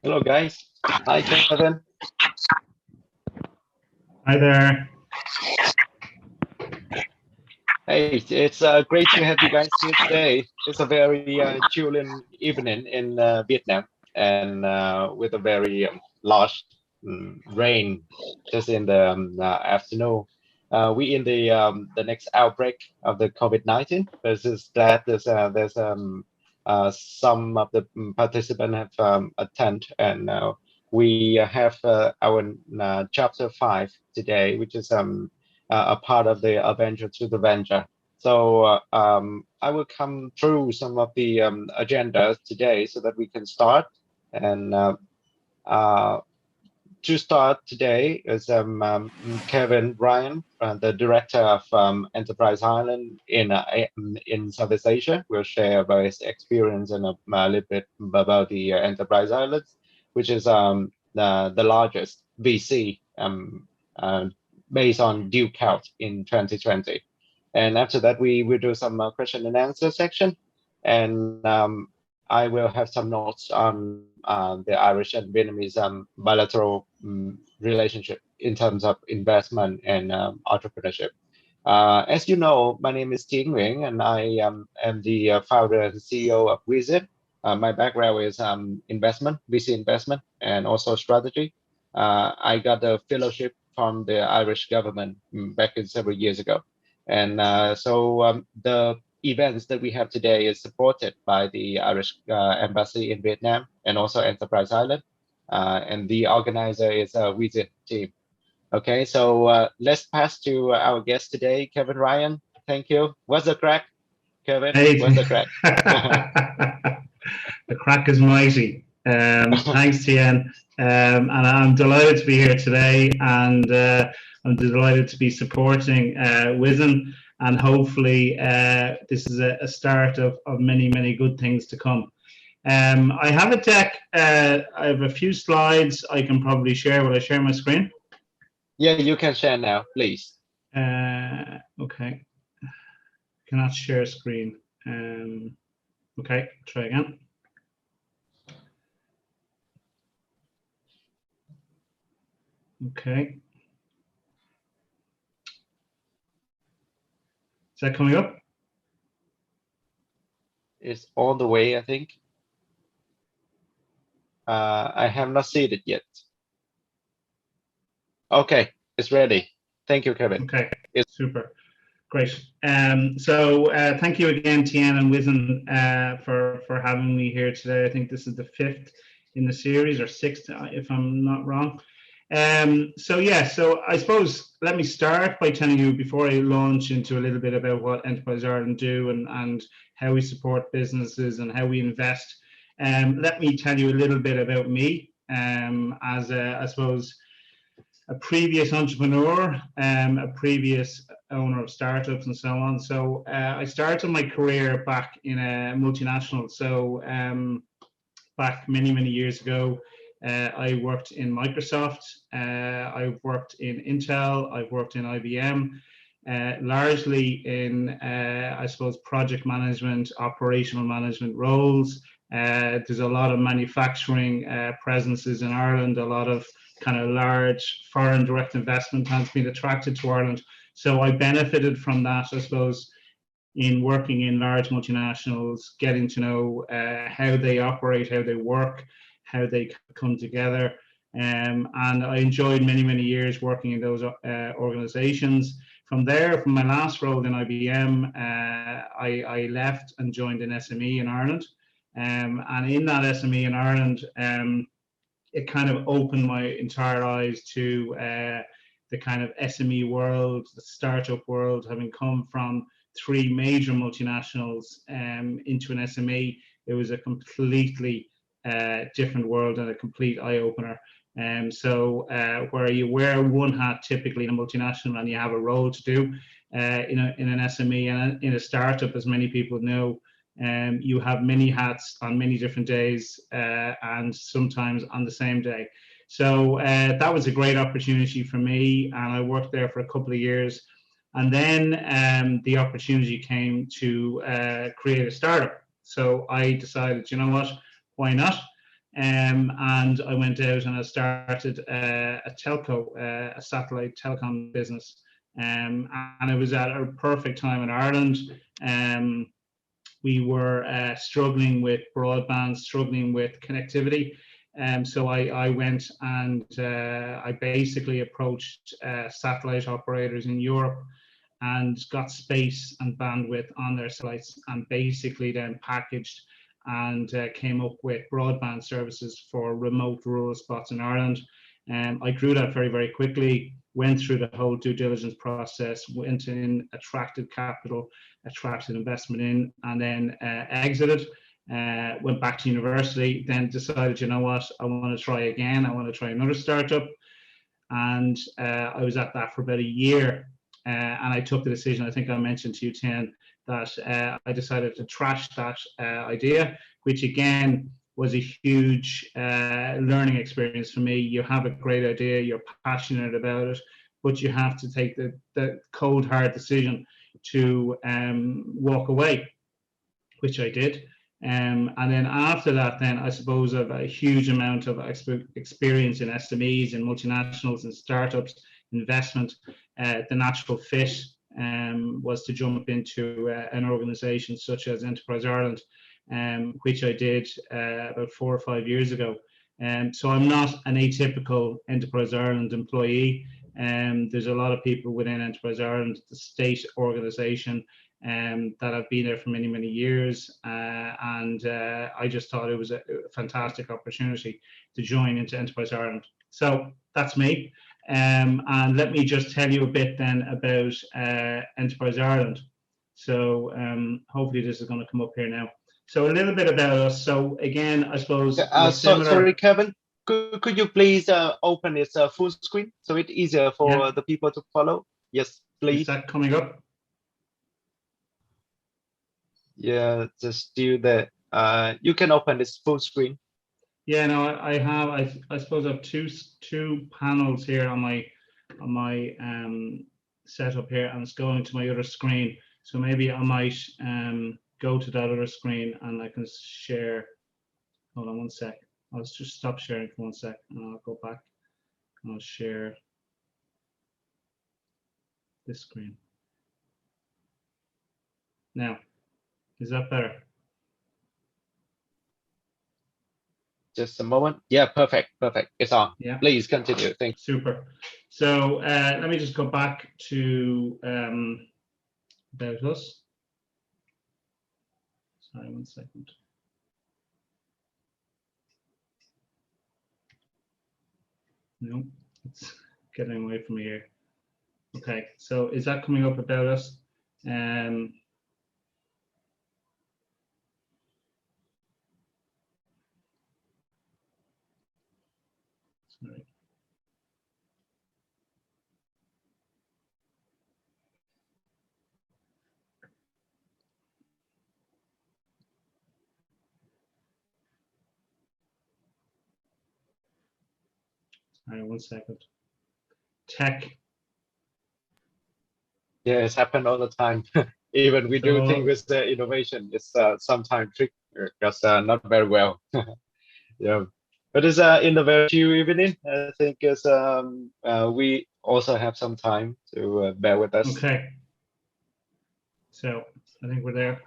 Hello, guys. Hi, Kevin. Hi there. Hey, it's great to have you guys here today. It's a very chilling evening in Vietnam, and with a very large rain just in the afternoon. We in the next outbreak of the COVID-19. This is glad there's some of the participants have attend, and we have our chapter 5 today, which is a part of the Avenger to the Venture. So I will come through some of the agendas today so that we can start. And uh, to start today is Kevin Ryan, the director of Enterprise Ireland in Southeast Asia. Will share about his experience and a little bit about the Enterprise Islands, which is the largest VC uh, based on deal count in 2020. And after that, we will do some question and answer section. And I will have some notes on the Irish and Vietnamese bilateral relationship in terms of investment and entrepreneurship. As you know, my name is Tien, and I am the founder and CEO of Wiziin. My background is investment, VC investment, and also strategy. I got a fellowship from the Irish government back in several years ago. And so the events that we have today is supported by the Irish Embassy in Vietnam and also Enterprise Island. And the organizer is a Wiziin team. Okay, so let's pass to our guest today, Kevin Ryan. Thank you. What's the crack, Kevin? Hey. What's the crack? The crack is mighty. Thanks, Tien. And I'm delighted to be here today, and I'm delighted to be supporting Wiziin, and hopefully this is a start of many, many good things to come. I have a deck. I have a few slides I can probably share. Will I share my screen? Yeah, you can share now, please. Okay. Cannot share screen. Okay, try again. Okay. Is that coming up? It's all the way, I think. I have not seen it yet. Okay, it's ready. Thank you, Kevin. Okay, it's super. Great. So thank you again, Tien and Wiziin, for having me here today. I think this is the 5th in the series, or 6th, if I'm not wrong. So yeah, so I suppose let me start by telling you, before I launch into a little bit about what Enterprise Ireland do and how we support businesses and how we invest, let me tell you a little bit about me as I suppose a previous entrepreneur, a previous owner of startups and so on. So I started my career back in a multinational. So back many, many years ago, I worked in Microsoft, I've worked in Intel, I've worked in IBM, largely in, I suppose, project management, operational management roles. There's a lot of manufacturing presences in Ireland, a lot of kind of large foreign direct investment has been attracted to Ireland. So I benefited from that, I suppose, in working in large multinationals, getting to know how they operate, how they work, how they come together. And I enjoyed many, many years working in those organizations. From there, from my last role in IBM, I left and joined an SME in Ireland. And in that SME in Ireland, it kind of opened my entire eyes to the kind of SME world, the startup world, having come from 3 major multinationals into an SME. It was a completely different world and a complete eye-opener. So where you wear one hat typically in a multinational and you have a role to do in an SME and in a startup, as many people know, you have many hats on many different days and sometimes on the same day. So that was a great opportunity for me, and I worked there for a couple of years. And then the opportunity came to create a startup. So I decided, you know what, why not? and I went out and I started a telco, a satellite telecom business. And it was at a perfect time in Ireland. We were struggling with broadband, struggling with connectivity. So I went and I basically approached satellite operators in Europe and got space and bandwidth on their sites, and basically then packaged and came up with broadband services for remote rural spots in Ireland. I grew that very, very quickly, went through the whole due diligence process, went in, attracted capital, attracted investment in, and then exited, went back to university, then decided, you know what, I want to try again, I want to try another startup. And I was at that for about a year. And I took the decision, I think I mentioned to you, Tien, that I decided to trash that idea, which again was a huge learning experience for me. You have a great idea, you're passionate about it, but you have to take the cold, hard decision to walk away, which I did. And then after that, then I suppose of a huge amount of experience in SMEs and multinationals and startups, investment. The natural fit was to jump into an organization such as Enterprise Ireland, which I did about 4 or 5 years ago. So I'm not an atypical Enterprise Ireland employee. There's a lot of people within Enterprise Ireland, the state organization, that have been there for many, many years. And I just thought it was a fantastic opportunity to join into Enterprise Ireland. So that's me. And let me just tell you a bit then about Enterprise Ireland. So hopefully this is going to come up here now. So a little bit about us. So again, I suppose. Sorry, Kevin. Could you please open its full screen so it's easier for the people to follow? Yes, please. Is that coming up? Yeah, just do that. You can open this full screen. Yeah, no, I have. I suppose I have two panels here on my setup here, and it's going to my other screen. So maybe I might go to that other screen and I can share. Hold on one sec. I'll just stop sharing for 1 sec, and I'll go back and I'll share this screen. Now, is that better? Just a moment. Yeah, perfect. It's on. Yeah. Please continue. Thanks. Super. So let me just go back to about us. Sorry, 1 second. No, it's getting away from me here. Okay, so is that coming up about us? Sorry. Sorry, 1 second. Tech. Yeah, it's happened all the time. Even we do think with the innovation, it's sometimes tricky because not very well. Yeah, but it's in the very few evening. I think it's we also have some time to bear with us. Okay. So I think we're there.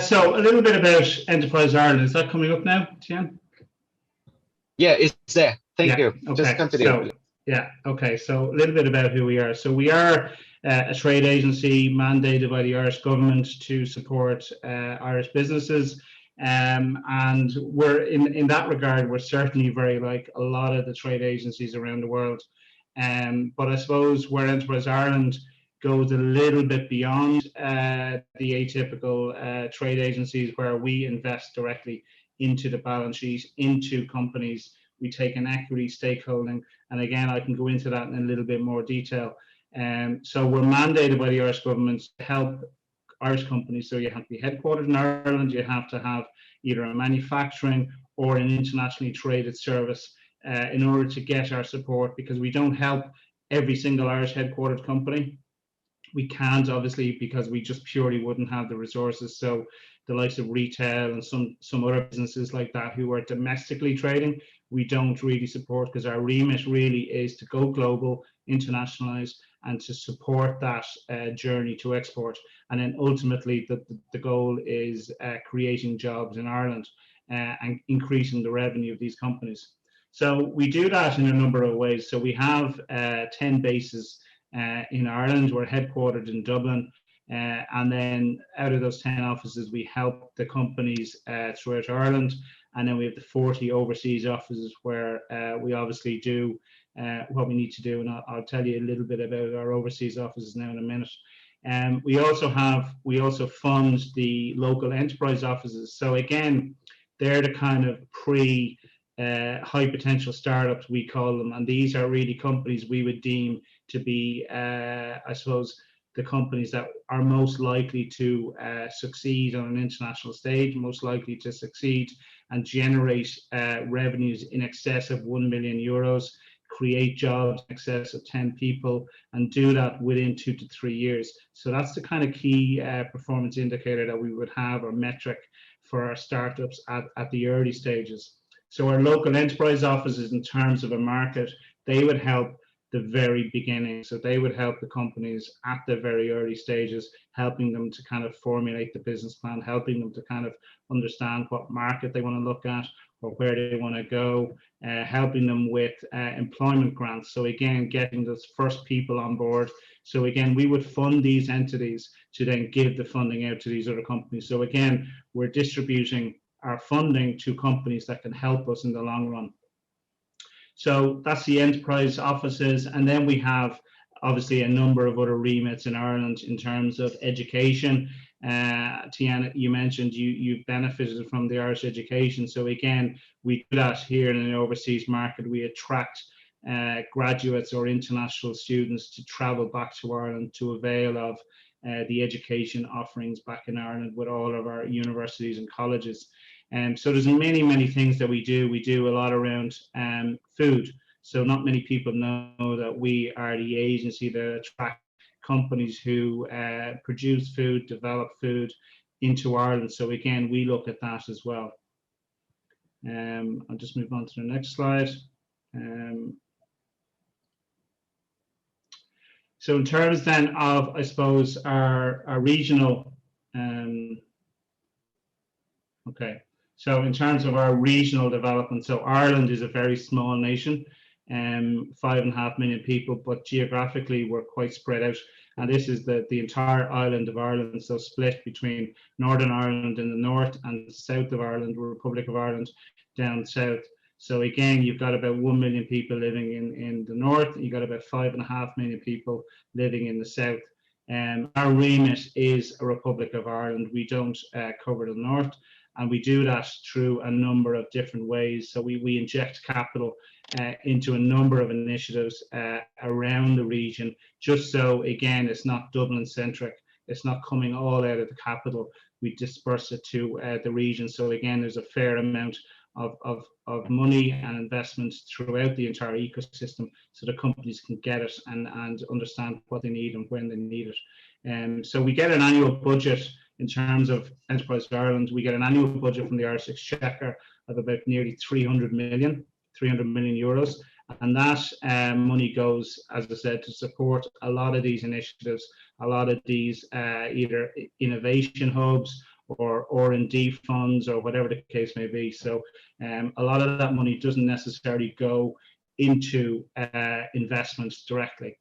So a little bit about Enterprise Ireland. Is that coming up now, Tien? Yeah, it's there. Thank you. Okay. Just continue. So, yeah. Okay. So a little bit about who we are. So we are a trade agency mandated by the Irish government to support Irish businesses. And we're in that regard, we're certainly very like a lot of the trade agencies around the world. But I suppose where Enterprise Ireland goes a little bit beyond the atypical trade agencies, where we invest directly into the balance sheet, into companies. We take an equity stakeholding, and again, I can go into that in a little bit more detail. So we're mandated by the Irish government to help Irish companies. So you have to be headquartered in Ireland, you have to have either a manufacturing or an internationally traded service in order to get our support, because we don't help every single Irish headquartered company. We can't, obviously, because we just purely wouldn't have the resources. So the likes of retail and some other businesses like that who are domestically trading, we don't really support, because our remit really is to go global, internationalize, and to support that journey to export. And then ultimately the goal is creating jobs in Ireland and increasing the revenue of these companies. So we do that in a number of ways. So we have 10 bases in Ireland. We're headquartered in Dublin. And then out of those 10 offices, we help the companies throughout Ireland. And then we have the 40 overseas offices where we obviously do what we need to do. And I'll tell you a little bit about our overseas offices now in a minute. We also fund the local enterprise offices. So again, they're the kind of high potential startups, we call them. And these are really companies we would deem to be, I suppose, the companies that are most likely to succeed on an international stage, most likely to succeed and generate revenues in excess of 1 million euros, create jobs in excess of 10 people, and do that within 2 to 3 years. So that's the kind of key performance indicator that we would have, or metric, for our startups at the early stages. So our local enterprise offices, in terms of a market, they would help the very beginning. So they would help the companies at the very early stages, helping them to kind of formulate the business plan, helping them to kind of understand what market they want to look at or where they want to go, helping them with employment grants. So again, getting those first people on board. So again, we would fund these entities to then give the funding out to these other companies. So again, we're distributing our funding to companies that can help us in the long run. So that's the enterprise offices. And then we have obviously a number of other remits in Ireland in terms of education. Tien, you mentioned you've benefited from the Irish education. So again, we do that here in an overseas market. We attract graduates or international students to travel back to Ireland to avail of the education offerings back in Ireland with all of our universities and colleges. So there's many things that we do. We do a lot around food. So not many people know that we are the agency that attract companies who produce food, develop food into Ireland. So again, we look at that as well. I'll just move on to the next slide. So in terms then of, I suppose, our regional, okay. So in terms of our regional development, so Ireland is a very small nation, 5.5 million people, but geographically we're quite spread out. And this is the entire island of Ireland, so split between Northern Ireland in the north and the south of Ireland, Republic of Ireland down south. So again, you've got about 1 million people living in the north, you've got about 5.5 million people living in the south. Our remit is a Republic of Ireland. We don't cover the north. And we do that through a number of different ways. So we inject capital into a number of initiatives around the region, just so, again, it's not Dublin centric. It's not coming all out of the capital. We disperse it to the region. So again, there's a fair amount of money and investment throughout the entire ecosystem so the companies can get it and understand what they need and when they need it. So we get an annual budget. In terms of Enterprise Ireland, we get an annual budget from the Irish Exchequer of about nearly 300 million euros. And that money goes, as I said, to support a lot of these initiatives, a lot of these either innovation hubs or R&D funds or whatever the case may be. So a lot of that money doesn't necessarily go into investments directly.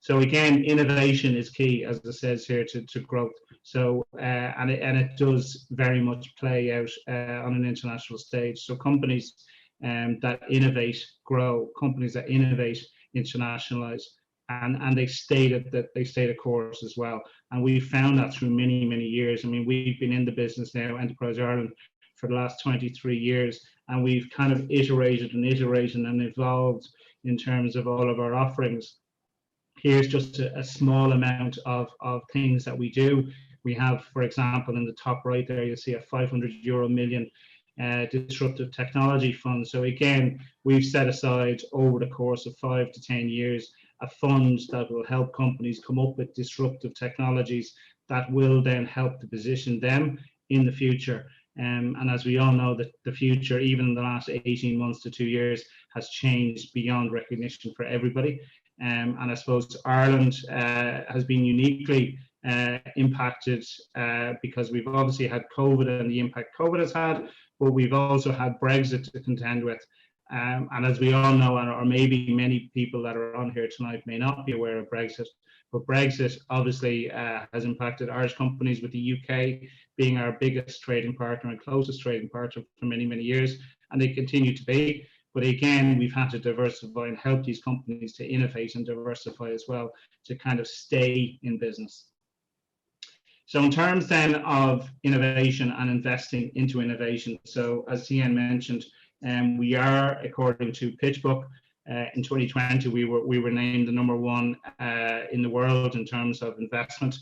So again, innovation is key, as it says here, to growth. So and it does very much play out on an international stage. So companies that innovate grow, companies that innovate internationalize, and they stay the course as well. And we found that through many years. I mean, we've been in the business now, Enterprise Ireland, for the last 23 years, and we've kind of iterated and evolved in terms of all of our offerings. Here's just a small amount of things that we do. We have, for example, in the top right there, you'll see a 500 million disruptive technology fund. So again, we've set aside over the course of 5 to 10 years a fund that will help companies come up with disruptive technologies that will then help to position them in the future. And as we all know, that the future, even in the last 18 months to 2 years, has changed beyond recognition for everybody. And I suppose Ireland has been uniquely impacted because we've obviously had COVID and the impact COVID has had, but we've also had Brexit to contend with. And as we all know, or maybe many people that are on here tonight may not be aware of Brexit, but Brexit obviously has impacted Irish companies, with the UK being our biggest trading partner and closest trading partner for many, many years, and they continue to be. But again, we've had to diversify and help these companies to innovate and diversify as well, to kind of stay in business. So in terms then of innovation and investing into innovation, so as Tien mentioned, we are, according to PitchBook, in 2020, we were named the #1 in the world in terms of investment.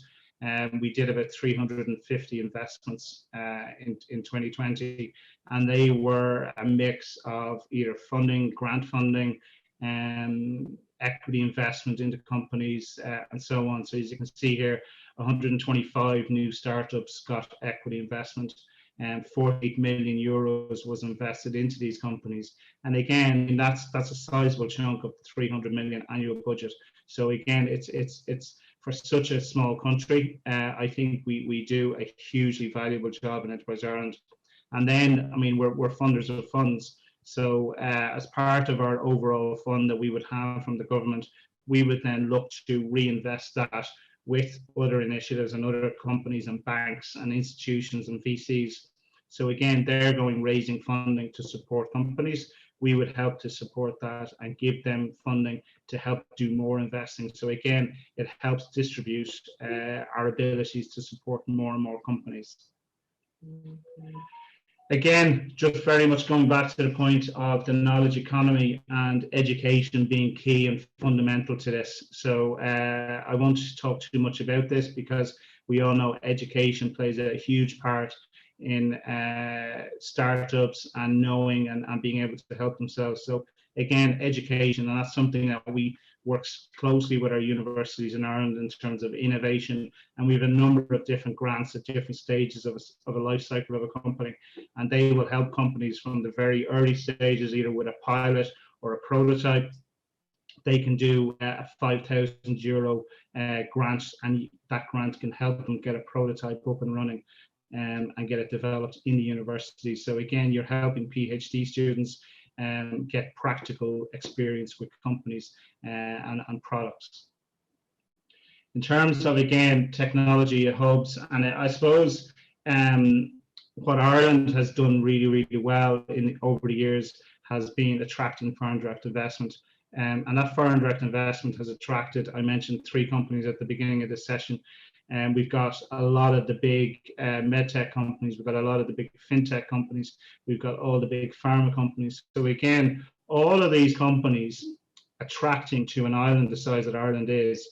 We did about 350 investments in 2020, and they were a mix of either funding, grant funding, equity investment into companies, and so on. So as you can see here, 125 new startups got equity investment, and 48 million euros was invested into these companies. And again, that's a sizable chunk of the 300 million annual budget. So again, it's for such a small country, I think we do a hugely valuable job in Enterprise Ireland. And then, I mean, we're funders of funds. So as part of our overall fund that we would have from the government, we would then look to reinvest that with other initiatives and other companies and banks and institutions and VCs. So again, they're going raising funding to support companies. We would help to support that and give them funding to help do more investing. So again, it helps distribute our abilities to support more and more companies. Again, just very much going back to the point of the knowledge economy and education being key and fundamental to this. So I won't talk too much about this, because we all know education plays a huge part in startups and knowing and being able to help themselves. So again, education, and that's something that we work closely with our universities in Ireland in terms of innovation, and we have a number of different grants at different stages of a life cycle of a company, and they will help companies from the very early stages, either with a pilot or a prototype. They can do a 5,000 euro grant, and that grant can help them get a prototype up and running and get it developed in the university. So again, you're helping PhD students get practical experience with companies and products. In terms of, again, technology hubs, and I suppose what Ireland has done really, really well over the years has been attracting foreign direct investment. And that foreign direct investment has attracted, I mentioned 3 companies at the beginning of this session, and we've got a lot of the big medtech companies, we've got a lot of the big fintech companies, we've got all the big pharma companies. So again, all of these companies attracting to an island the size that Ireland is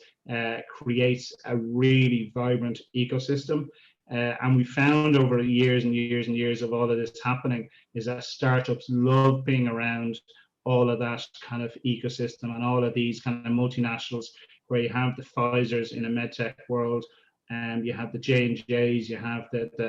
creates a really vibrant ecosystem. And we found over years and years and years of all of this happening is that startups love being around all of that kind of ecosystem and all of these kind of multinationals, where you have the Pfizers in a medtech world, and you have the J&Js, you have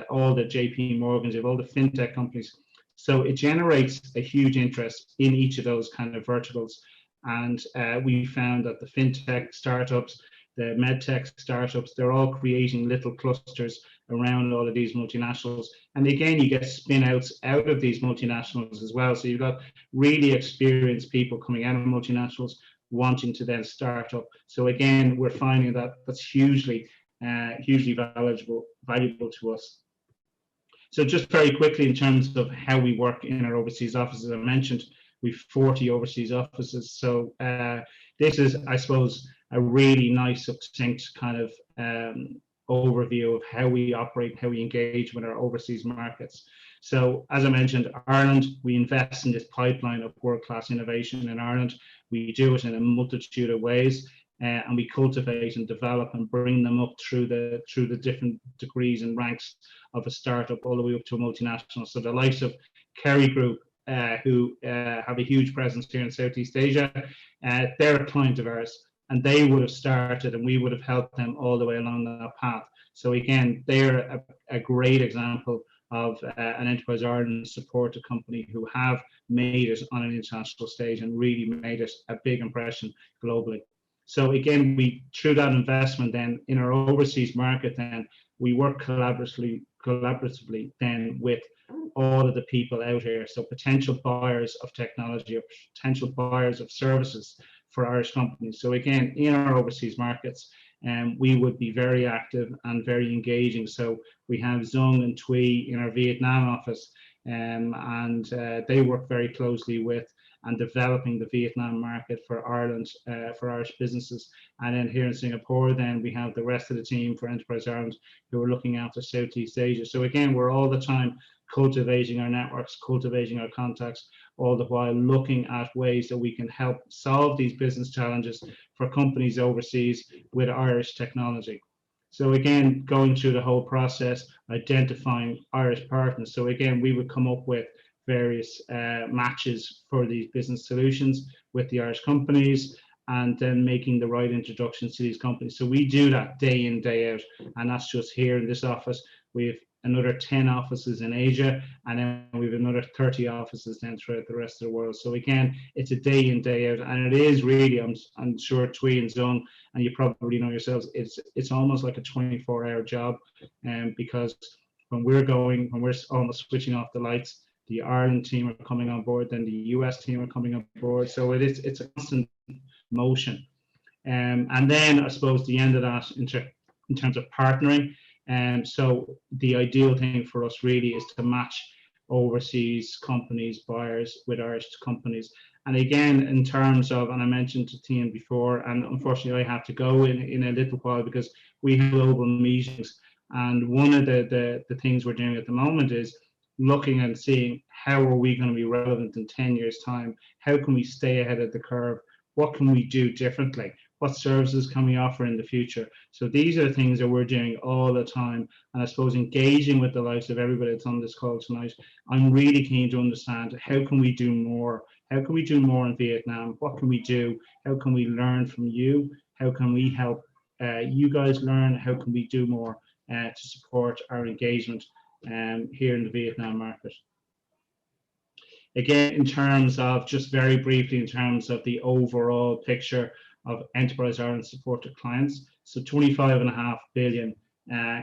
all the JP Morgans, you have all the fintech companies. So it generates a huge interest in each of those kind of verticals. And we found that the fintech startups, the medtech startups, they're all creating little clusters around all of these multinationals. And again, you get spin outs out of these multinationals as well. So you've got really experienced people coming out of multinationals wanting to then start up. So again, we're finding that that's hugely valuable to us. So just very quickly, in terms of how we work in our overseas offices, I mentioned we've 40 overseas offices. So this is, I suppose, a really nice, succinct kind of overview of how we operate, how we engage with our overseas markets. So as I mentioned, Ireland, we invest in this pipeline of world-class innovation in Ireland. We do it in a multitude of ways, and we cultivate and develop and bring them up through the different degrees and ranks of a startup all the way up to a multinational. So the likes of Kerry Group, who have a huge presence here in Southeast Asia, they're a client of ours, and they would have started and we would have helped them all the way along that path. So again, they're a great example of an Enterprise Ireland supported company who have made it on an international stage and really made it a big impression globally. So again, through that investment then in our overseas market, then we work collaboratively then with all of the people out here. So potential buyers of technology or potential buyers of services for Irish companies. So again, in our overseas markets, we would be very active and very engaging. So we have Zung and Thuy in our Vietnam office, and they work very closely with and developing the Vietnam market for Ireland, for Irish businesses. And then here in Singapore, then we have the rest of the team for Enterprise Ireland who are looking after Southeast Asia. So again, we're all the time cultivating our networks, cultivating our contacts, all the while looking at ways that we can help solve these business challenges for companies overseas with Irish technology. So again, going through the whole process, identifying Irish partners. So again, we would come up with various matches for these business solutions with the Irish companies, and then making the right introductions to these companies. So we do that day in, day out, and that's just here in this office. We have another 10 offices in Asia, and then we have another 30 offices then throughout the rest of the world. So again, it's a day in, day out, and it is really, I'm sure Thuy and Zung, and you probably know yourselves, it's almost like a 24-hour job, because when we're almost switching off the lights, the Ireland team are coming on board, then the US team are coming on board. So it's a constant motion. And then I suppose the end of that in terms of partnering. So the ideal thing for us really is to match overseas companies, buyers with Irish companies. And again, in terms of, and I mentioned to Tien before, and unfortunately I have to go in a little while because we have global meetings. And one of the things we're doing at the moment is looking and seeing how are we going to be relevant in 10 years' time? How can we stay ahead of the curve? What can we do differently? What services can we offer in the future? So these are the things that we're doing all the time. And I suppose engaging with the likes of everybody that's on this call tonight, I'm really keen to understand how can we do more? How can we do more in Vietnam? What can we do? How can we learn from you? How can we help you guys learn? How can we do more to support our engagement here in the Vietnam market? Again, in terms of, just very briefly, in terms of the overall picture of Enterprise Ireland supported clients, so 25.5 billion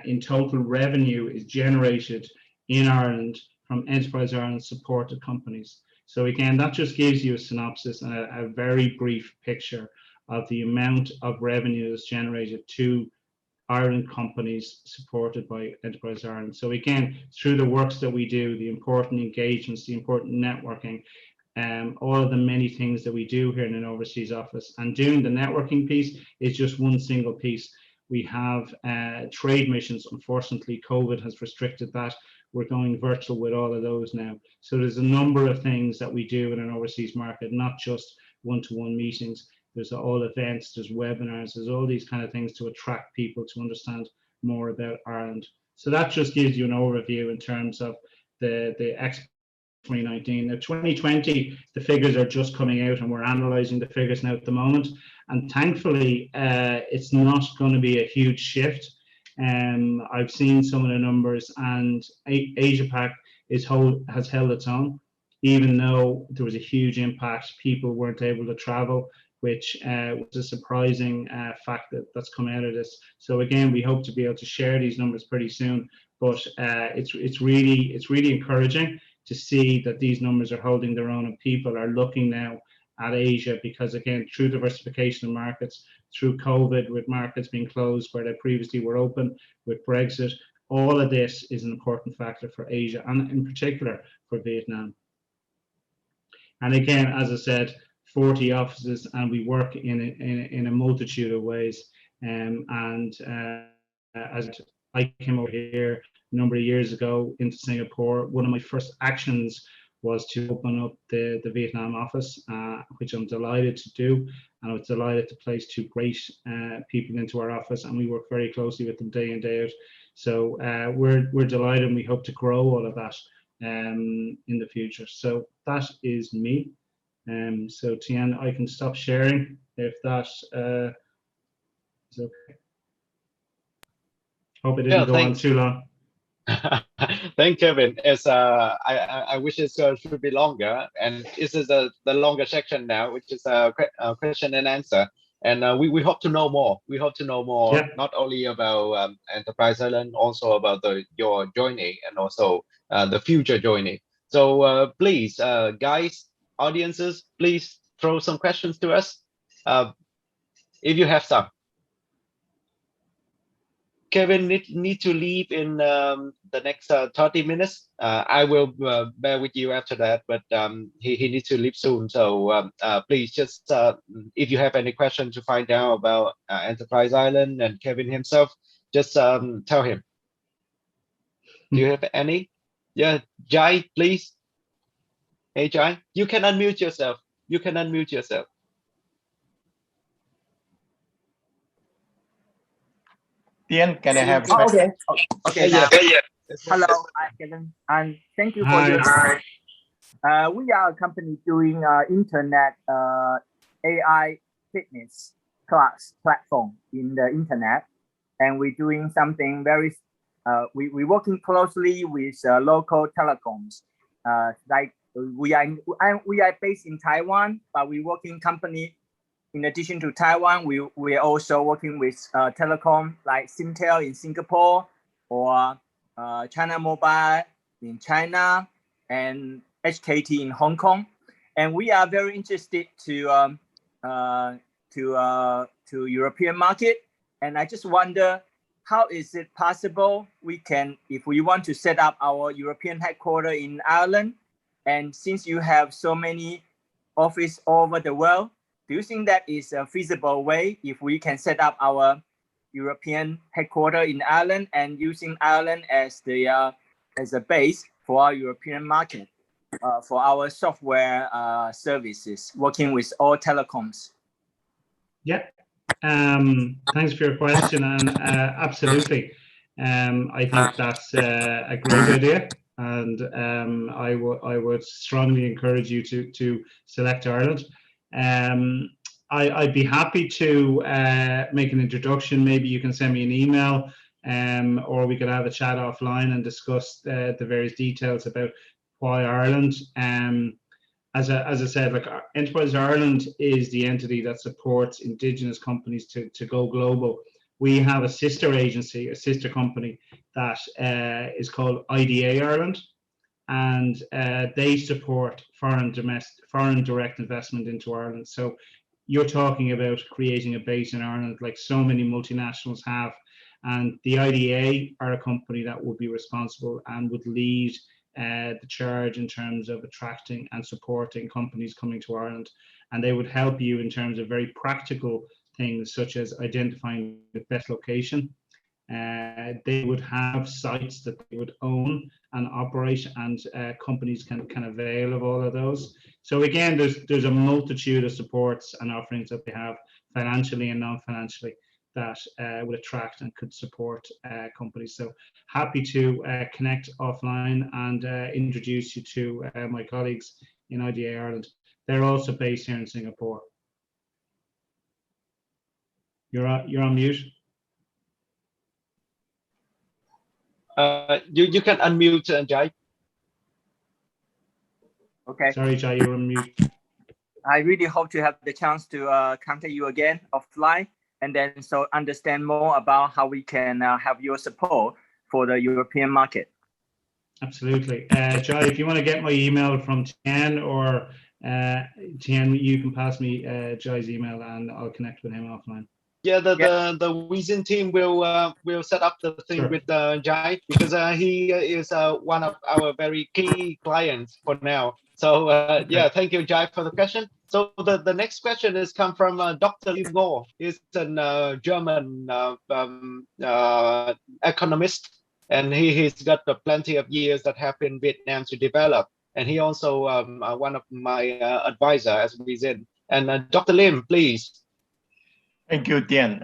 in total revenue is generated in Ireland from Enterprise Ireland supported companies. So again, that just gives you a synopsis and a very brief picture of the amount of revenue that's generated to Ireland companies supported by Enterprise Ireland. So again, through the works that we do, the important engagements, the important networking, all of the many things that we do here in an overseas office, and doing the networking piece is just one single piece. We have trade missions. Unfortunately, COVID has restricted that. We're going virtual with all of those now. So there's a number of things that we do in an overseas market, not just one-to-one meetings. There's all events, there's webinars, there's all these kind of things to attract people to understand more about Ireland. So that just gives you an overview in terms of the Expo 2019. Now 2020, the figures are just coming out and we're analysing the figures now at the moment. And thankfully, it's not going to be a huge shift. I've seen some of the numbers, and Asia Pac has held its own, even though there was a huge impact. People weren't able to travel, which was a surprising fact that's come out of this. So again, we hope to be able to share these numbers pretty soon, but it's really encouraging to see that these numbers are holding their own and people are looking now at Asia, because again, through diversification of markets, through COVID, with markets being closed where they previously were open, with Brexit, all of this is an important factor for Asia, and in particular for Vietnam. And again, as I said, 40 offices, and we work in a multitude of ways. As I came over here a number of years ago into Singapore, one of my first actions was to open up the Vietnam office, which I'm delighted to do. And I was delighted to place two great people into our office, and we work very closely with them day in, day out. So we're delighted, and we hope to grow all of that in the future. So that is me. So Tien, I can stop sharing if that is okay. Hope it didn't go on too long. Thank Kevin. As I wish it should be longer, and this is the longer section now, which is a question and answer. And we hope to know more. We hope to know more, Yeah. not only about Enterprise Island, also about your journey and also the future journey. So please, guys, audiences, please throw some questions to us if you have some. Kevin need to leave in the next 30 minutes. I will bear with you after that, but he needs to leave soon. So please just, if you have any questions to find out about Enterprise Island and Kevin himself, just tell him. Do you have any? Yeah, Jai, please. Hey, Jai, you can unmute yourself. You can unmute yourself. Tien, can I have a question? Okay. Yeah. Hello, Kevin, and thank you for your time. We are a company doing internet AI fitness class platform in the internet, and we're doing something very. We're working closely with local telecoms. Like we are based in Taiwan, but we work in company. In addition to Taiwan, we are also working with telecom like Singtel in Singapore, or China Mobile in China, and HKT in Hong Kong. And we are very interested to European market. And I just wonder, how is it possible we can, if we want to set up our European headquarters in Ireland, and since you have so many offices all over the world, do you think that is a feasible way if we can set up our European headquarters in Ireland and using Ireland as the as a base for our European market for our software services, working with all telecoms? Yeah, thanks for your question, and absolutely. I think that's a great idea, and I would strongly encourage you to select Ireland. I'd be happy to make an introduction. Maybe you can send me an email, or we could have a chat offline and discuss the various details about why Ireland. As I said, like, Enterprise Ireland is the entity that supports Indigenous companies to go global. We have a sister agency, a sister company that is called IDA Ireland, and they support foreign direct investment into Ireland. So you're talking about creating a base in Ireland like so many multinationals have, and the IDA are a company that would be responsible and would lead the charge in terms of attracting and supporting companies coming to Ireland. And they would help you in terms of very practical things, such as identifying the best location. They would have sites that they would own and operate, and companies can avail of all of those. So again, there's a multitude of supports and offerings that they have, financially and non-financially, that would attract and could support companies. So happy to connect offline and introduce you to my colleagues in IDA Ireland. They're also based here in Singapore. You're on mute. You can unmute, Jai. Okay. Sorry, Jai, you're on mute. I really hope to have the chance to contact you again offline, and then so understand more about how we can have your support for the European market. Absolutely. Jai, if you want to get my email from Tien, or Tien, you can pass me Jai's email and I'll connect with him offline. Yeah, the Wiziin team will set up the thing, sure, with Jai, because he is one of our very key clients for now. So okay. Yeah, thank you, Jai, for the question. So the next question is come from Dr. Lim Ngo. He's a German economist, and he's got plenty of years that have in Vietnam to develop. And he also one of my advisor as Wiziin. And Dr. Lim, please. Thank you, Tien.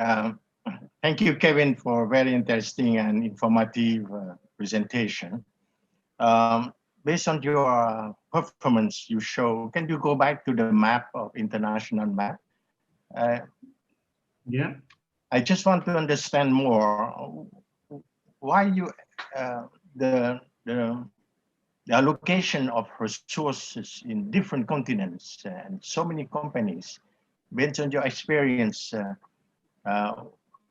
Thank you, Kevin, for a very interesting and informative presentation. Based on your performance you show, can you go back to the map of international map? Yeah. I just want to understand more. why you the allocation of resources in different continents and so many companies, based on your experience,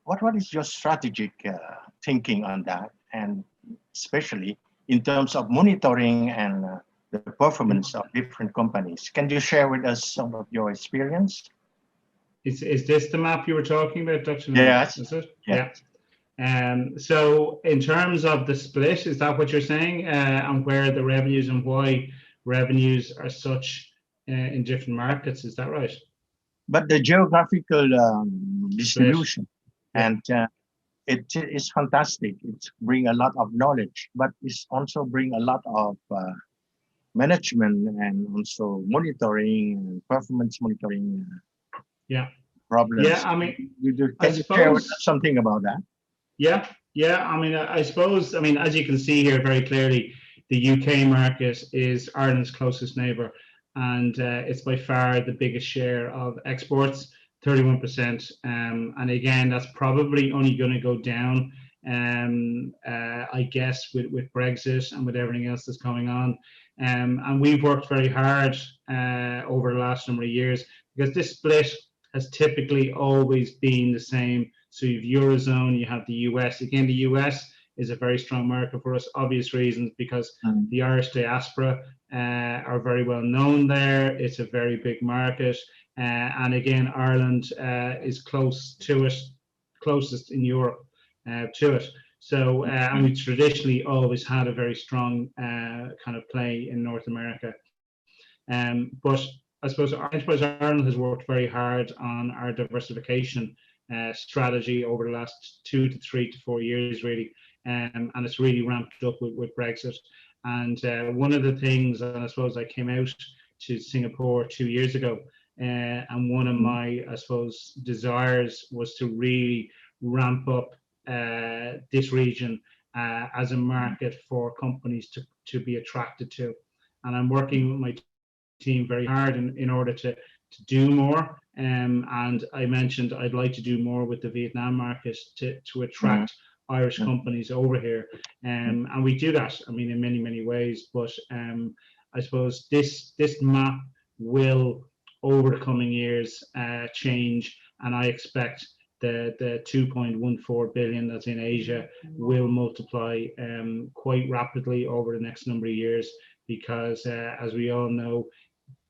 what is your strategic thinking on that, and especially in terms of monitoring and the performance of different companies? Can you share with us some of your experience? Is this the map you were talking about, Dr. Yes. Is it? Yes. Yeah. So in terms of the split, is that what you're saying, on where the revenues and why revenues are such in different markets? Is that right? But the geographical distribution, yeah. and it is fantastic. It brings a lot of knowledge, but it's also bring a lot of management and also monitoring and performance monitoring. Problems. Yeah, I mean, can you share with us something about that? Yeah. I mean, I suppose, as you can see here very clearly, the UK market is Ireland's closest neighbour, and it's by far the biggest share of exports, 31%. And again, that's probably only going to go down, I guess, with Brexit and with everything else that's going on. And we've worked very hard over the last number of years, because this split has typically always been the same. So you have Eurozone, you have the US. Again, the US is a very strong market for us, obvious reasons, because the Irish diaspora are very well known there. It's a very big market. And again, Ireland is close to it, closest in Europe to it. So, and we traditionally always had a very strong kind of play in North America. But I suppose Enterprise Ireland has worked very hard on our diversification strategy over the last 2 to 3 to 4 years, really, and it's really ramped up with Brexit. And one of the things, and I suppose I came out to Singapore 2 years ago, and one of my, I suppose, desires was to really ramp up this region as a market for companies to be attracted to. And I'm working with my team very hard in order to do more. And I mentioned I'd like to do more with the Vietnam market to attract Irish companies over here. And we do that, in many ways. But I suppose this map will, over the coming years, change. And I expect the 2.14 billion that's in Asia will multiply quite rapidly over the next number of years, because as we all know,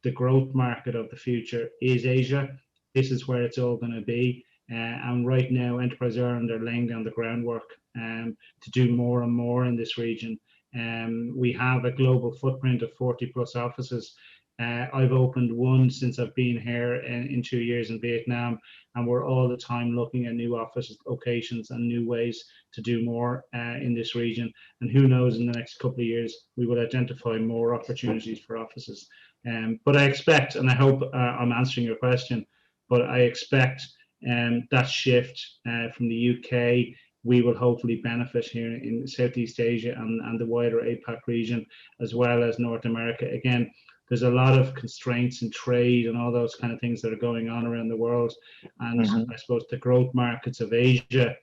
the growth market of the future is Asia. This is where it's all going to be. And right now, Enterprise Ireland are laying down the groundwork to do more and more in this region. We have a global footprint of 40 plus offices. I've opened one since I've been here in 2 years in Vietnam, and we're all the time looking at new office locations and new ways to do more in this region. And who knows, in the next couple of years, we will identify more opportunities for offices. But I expect, and I hope I'm answering your question, but I expect that shift from the UK, we will hopefully benefit here in Southeast Asia and the wider APAC region, as well as North America. Again, there's a lot of constraints in trade and all those kind of things that are going on around the world. And I suppose the growth markets of Asia,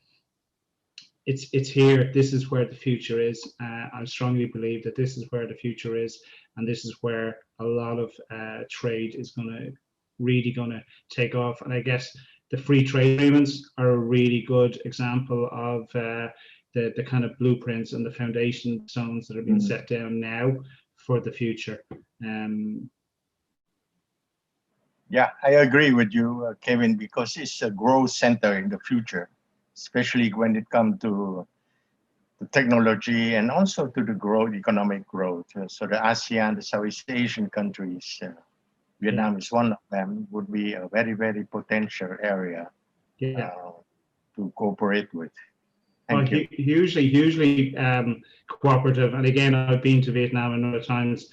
it's here. This is where the future is. I strongly believe that this is where the future is, and this is where a lot of trade is really going to take off. And I guess the free trade agreements are a really good example of the kind of blueprints and the foundation stones that are being set down now for the future. Yeah, I agree with you, Kevin, because it's a growth center in the future, especially when it comes to the technology and also to the growth, economic growth. So the ASEAN, the Southeast Asian countries, Vietnam is one of them, would be a very, very potential area to cooperate with. Thank you. Hugely cooperative. And again, I've been to Vietnam a number of times,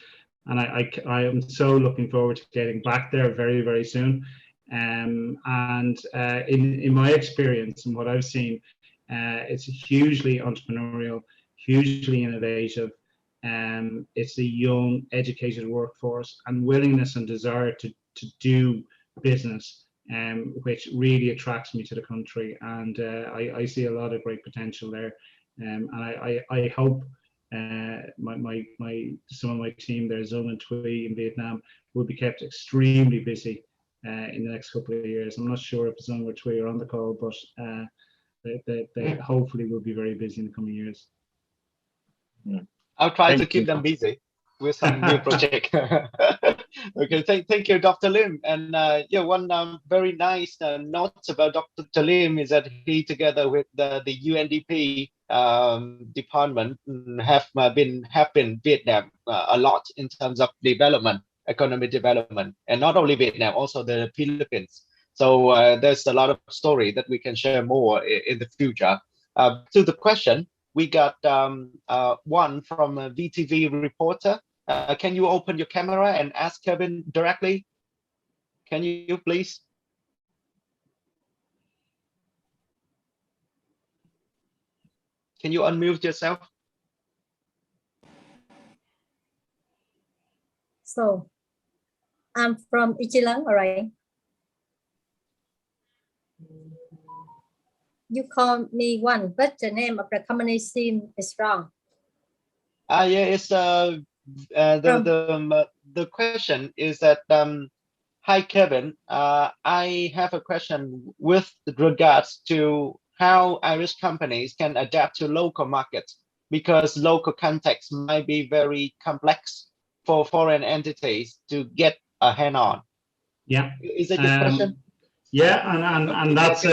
and I am so looking forward to getting back there very, very soon. And in my experience and what I've seen, it's hugely entrepreneurial, hugely innovative. It's a young, educated workforce and willingness and desire to do business, which really attracts me to the country. And I see a lot of great potential there. And I hope some of my team there, Xuan and Thuy in Vietnam, will be kept extremely busy in the next couple of years. I'm not sure if Xuan or Thuy are on the call, but they hopefully will be very busy in the coming years. I'll try to keep them busy with some new project. Okay, thank you, Dr. Lim. And yeah, one very nice note about Dr. Lim is that he, together with the UNDP department, have been helping Vietnam a lot in terms of development, economic development, and not only Vietnam, also the Philippines. So there's a lot of story that we can share more in the future. To the question, we got one from a VTV reporter. Can you open your camera and ask Kevin directly? Can you please? Can you unmute yourself? So, I'm from ETalk, all right? You call me one, but the name of the company is wrong. Yeah, it's the question is that hi Kevin, I have a question with regards to how Irish companies can adapt to local markets, because local context might be very complex for foreign entities to get a hand on. Yeah. Is that your question? Yeah, and that's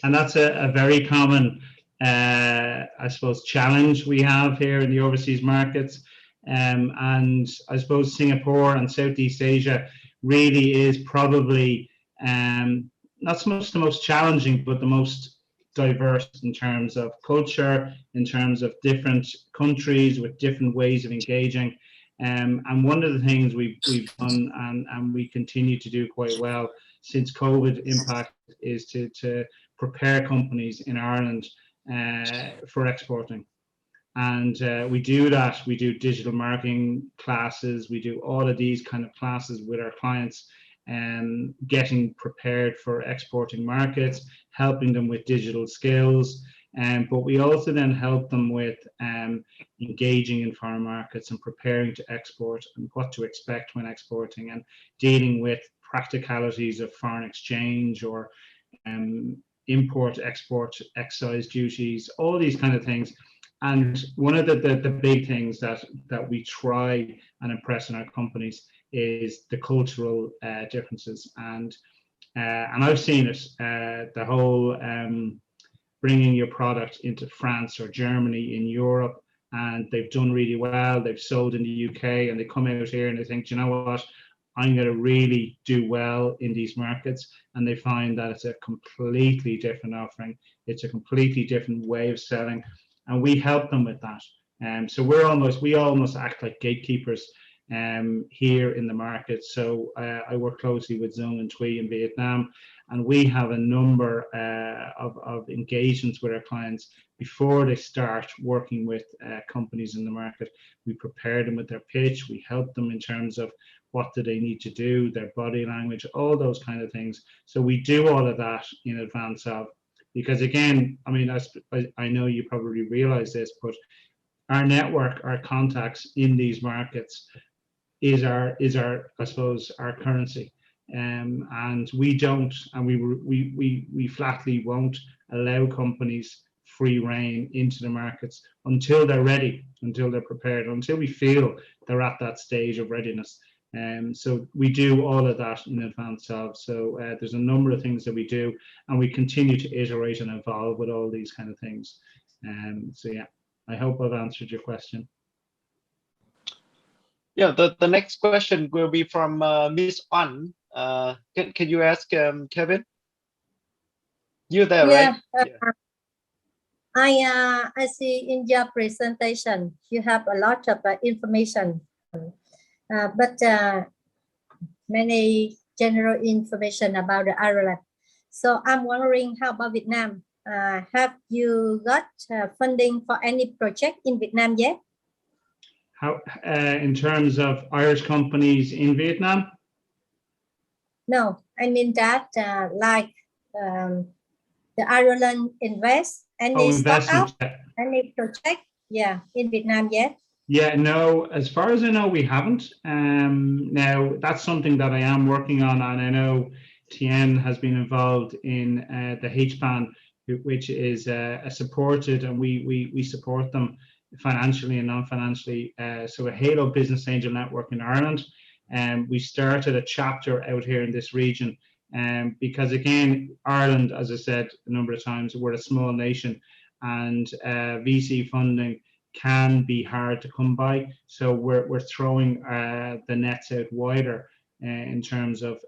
and that's a very common I suppose challenge we have here in the overseas markets. And I suppose Singapore and Southeast Asia really is probably not so much the most challenging, but the most diverse in terms of culture, in terms of different countries with different ways of engaging. And one of the things we've done and we continue to do quite well since COVID impact is to prepare companies in Ireland for exporting. And we do that. We do digital marketing classes. We do all of these kind of classes with our clients, and getting prepared for exporting markets, helping them with digital skills. But we also then help them with engaging in foreign markets and preparing to export and what to expect when exporting, and dealing with practicalities of foreign exchange or import, export, excise duties, all these kind of things. And one of the big things that we try and impress on our companies is the cultural differences. And I've seen it, the whole bringing your product into France or Germany in Europe, and they've done really well. They've sold in the UK, and they come out here and they think, you know what, I'm going to really do well in these markets, and they find that it's a completely different offering. It's a completely different way of selling, and we help them with that. So we almost act like gatekeepers here in the market. So I work closely with Xuan and Thuy in Vietnam, and we have a number of engagements with our clients before they start working with companies in the market. We prepare them with their pitch. We help them in terms of what do they need to do, their body language, all those kind of things. So we do all of that in advance of, because again, I mean, I know you probably realize this, but our network, our contacts in these markets is our I suppose our currency. And we don't, and we flatly won't allow companies free rein into the markets until they're ready, until they're prepared, until we feel they're at that stage of readiness. So we do all of that in advance of. So there's a number of things that we do, and we continue to iterate and evolve with all these kind of things. So yeah, I hope I've answered your question. Yeah, the next question will be from Miss An. Can you ask Kevin? You're there, yeah, right? I see in your presentation you have a lot of information, but many general information about the Ireland. So I'm wondering, how about Vietnam? Have you got funding for any project in Vietnam yet? How in terms of Irish companies in Vietnam? No, I mean that like the Ireland invest any investment. startup, any project, yeah, in Vietnam yet? Yeah, no, as far as I know, we haven't. Now, that's something that I am working on, and I know Tien has been involved in the HBAN, which is supported, and we support them financially and non-financially. So a Halo Business Angel Network in Ireland, and we started a chapter out here in this region, because again, Ireland, as I said a number of times, we're a small nation, and VC funding can be hard to come by. So we're throwing the nets out wider in terms of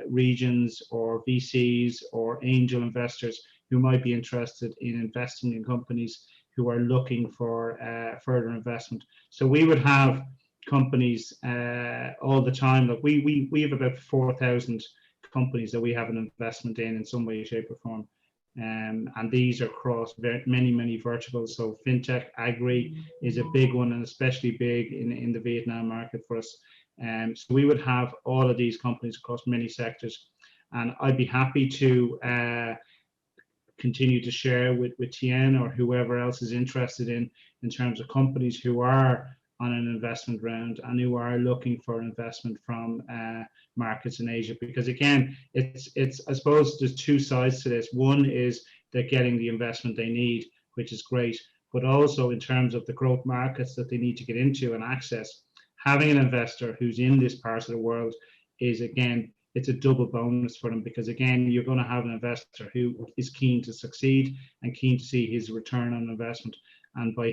regions or VCs or angel investors who might be interested in investing in companies who are looking for further investment. So we would have companies all the time. Like we have about 4,000 companies that we have an investment in some way, shape, or form. And these are across many verticals. So fintech, agri is a big one, and especially big in the Vietnam market for us. So we would have all of these companies across many sectors, and I'd be happy to continue to share with Tien or whoever else is interested in terms of companies who are on an investment round and who are looking for investment from markets in Asia. Because again, it's I suppose there's two sides to this. One is they're getting the investment they need, which is great, but also in terms of the growth markets that they need to get into and access, having an investor who's in this part of the world is, again, it's a double bonus for them, because again, you're going to have an investor who is keen to succeed and keen to see his return on investment. And by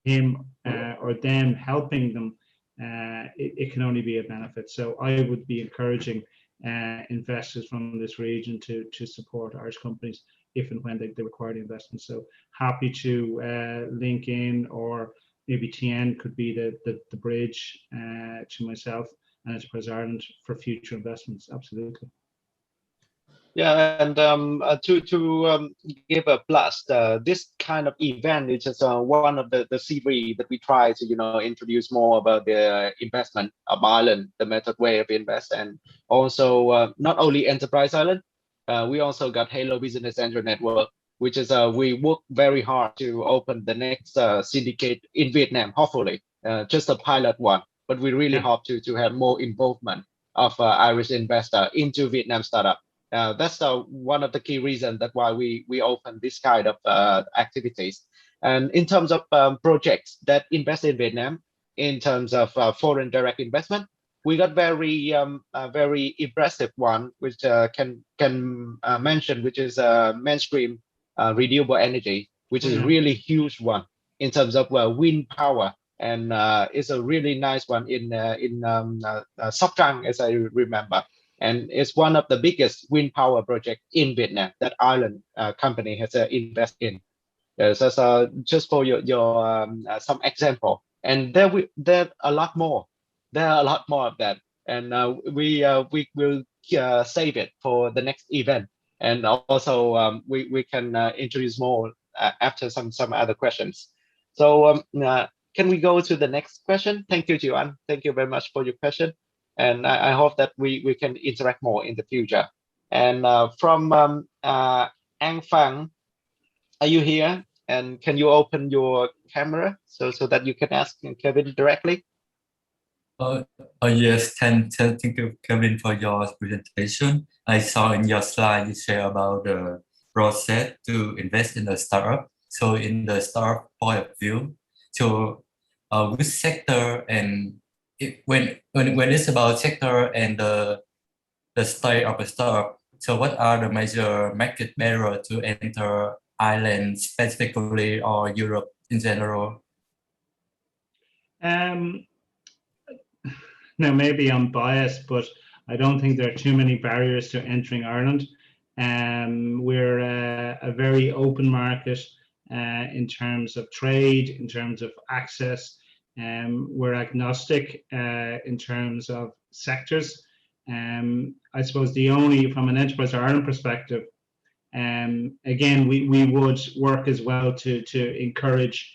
him or them helping them, it can only be a benefit. So I would be encouraging investors from this region to support Irish companies if and when they require the investment. So happy to link in, or maybe Tien could be the bridge to myself and Enterprise Ireland for future investments. Absolutely. Yeah, and to give a plus, this kind of event is just one of the series that we try to introduce more about the investment of Ireland, the method way of invest, and also not only Enterprise Ireland, we also got Halo Business Angel Network, which is we work very hard to open the next syndicate in Vietnam, hopefully just a pilot one, but we really hope to have more involvement of Irish investor into Vietnam startup. That's one of the key reasons that why we open this kind of activities. And in terms of projects that invest in Vietnam, in terms of foreign direct investment, we got very impressive one, which can mention, which is mainstream renewable energy, which is a really huge one in terms of wind power, and it's a really nice one in Sóc Trăng, as I remember. And it's one of the biggest wind power projects in Vietnam that Ireland company has invested in. So just for your some example, and there are a lot more. There are a lot more of that, and we will save it for the next event, and also we can introduce more after some other questions. So can we go to the next question? Thank you, Nguyen. Thank you very much for your question. And I hope that we can interact more in the future. And from Anh Phang, are you here? And can you open your camera so that you can ask Kevin directly? Yes, thank you, Kevin, for your presentation. I saw in your slide you share about the process to invest in a startup. So in the startup point of view, so which sector and when it's about sector and the state of a startup, so what are the major market barriers to enter Ireland specifically or Europe in general? Now maybe I'm biased, but I don't think there are too many barriers to entering Ireland. We're a very open market in terms of trade, in terms of access. We're agnostic in terms of sectors. I suppose the only, from an Enterprise Ireland perspective, again, we would work as well to encourage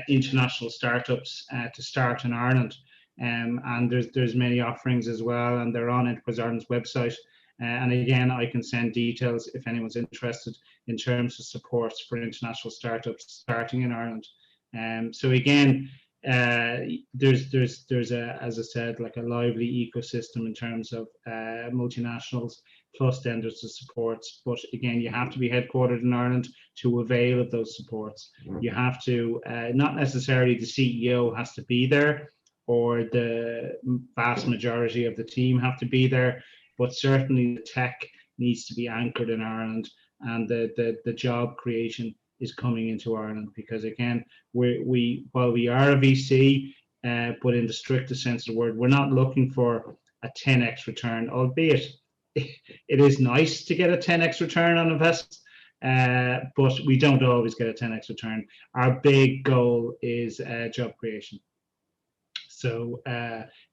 international startups to start in Ireland. And there's many offerings as well, and they're on Enterprise Ireland's website. And again, I can send details if anyone's interested in terms of supports for international startups starting in Ireland. So again, there's a, as I said, like a lively ecosystem in terms of multinationals, plus then there's the supports. But again, you have to be headquartered in Ireland to avail of those supports. You have to, not necessarily the CEO has to be there, or the vast majority of the team have to be there, but certainly the tech needs to be anchored in Ireland, and the job creation is coming into Ireland, because again, while we are a VC, but in the strictest sense of the word, we're not looking for a 10x return, albeit it is nice to get a 10x return on investment, but we don't always get a 10x return. Our big goal is job creation. So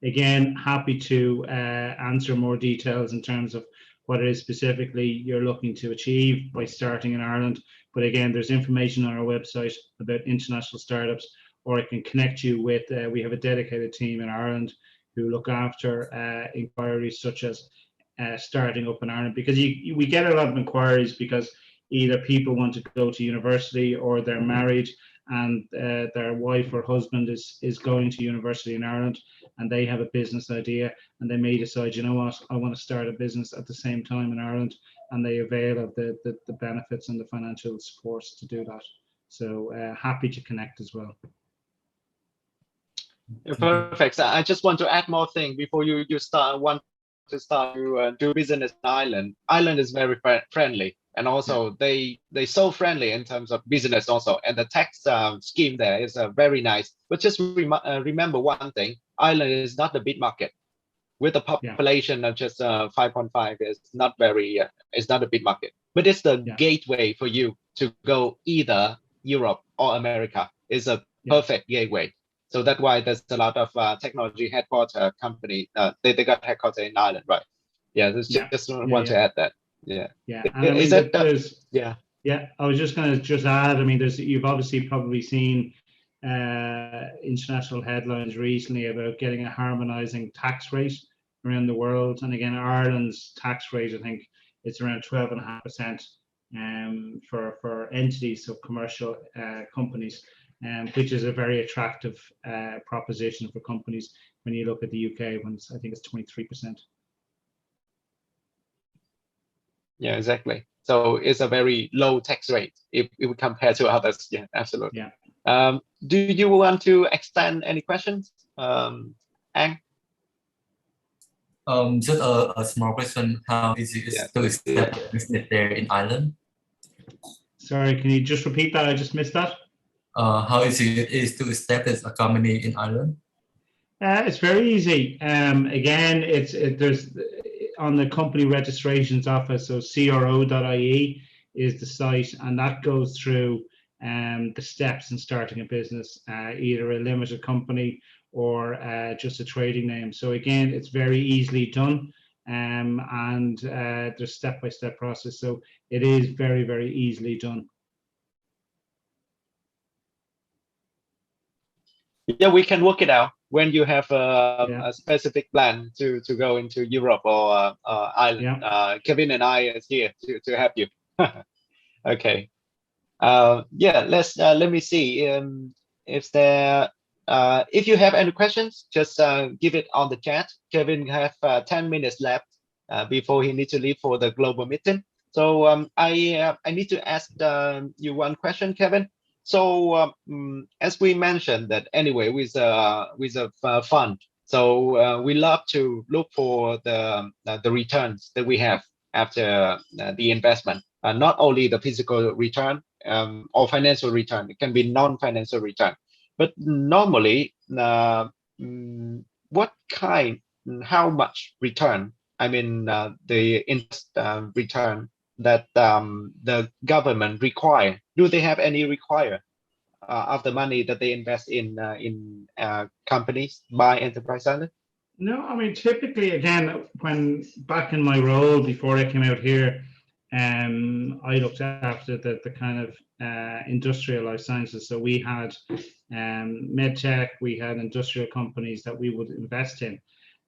again, happy to answer more details in terms of what it is specifically you're looking to achieve by starting in Ireland. But again, there's information on our website about international startups, or I can connect you with, we have a dedicated team in Ireland who look after inquiries such as starting up in Ireland, because we get a lot of inquiries because either people want to go to university, or they're married and their wife or husband is going to university in Ireland, and they have a business idea, and they may decide, you know what, I want to start a business at the same time in Ireland, and they avail of the benefits and the financial supports to do that. So happy to connect as well. Perfect. So I just want to add more thing before you want to start to do business in Ireland. Ireland is very friendly, and also they so friendly in terms of business also, and the tax scheme there is very nice. But just remember one thing: Ireland is not a big market. With a population of just 5.5, it's not very, it's not a big market. But it's the gateway for you to go either Europe or America. It's a perfect gateway. So that's why there's a lot of technology headquarter company. They got headquarters in Ireland, right? Yeah, just want to add that. Yeah. Yeah. And I mean, I was just going to add, I mean, you've obviously probably seen international headlines recently about getting a harmonizing tax rate around the world. And again, Ireland's tax rate, I think it's around 12.5% for entities, so commercial companies, which is a very attractive proposition for companies when you look at the UK, when I think it's 23%. Yeah, exactly. So it's a very low tax rate if we compare to others. Yeah, absolutely. Yeah. Do you want to extend any questions, Ang? Just a small question. How easy is it to establish business there in Ireland? Sorry, can you just repeat that? I just missed that. How easy it is to establish a company in Ireland? It's very easy. Again, there's on the company registrations office, so 𝗘𝗧𝗹𝗶 is the site, and that goes through the steps in starting a business, either a limited company or just a trading name. So again, it's very easily done, and there's step-by-step process. So it is very, very easily done. Yeah, we can work it out when you have a specific plan to go into Europe or Ireland. Kevin and I is here to help you. Okay. Let me see if there. If you have any questions, just give it on the chat. Kevin have 10 minutes left before he needs to leave for the global meeting. So I need to ask you one question, Kevin. So as we mentioned that anyway, with a fund, so we love to look for the returns that we have after the investment, not only the physical return or financial return. It can be non-financial return. But normally, what kind, how much return? I mean, the return that the government require. Do they have any require of the money that they invest in companies by Enterprise Ireland? No, I mean, typically, again, when back in my role before I came out here, I looked after the kind of industrial life sciences. So we had medtech, we had industrial companies that we would invest in,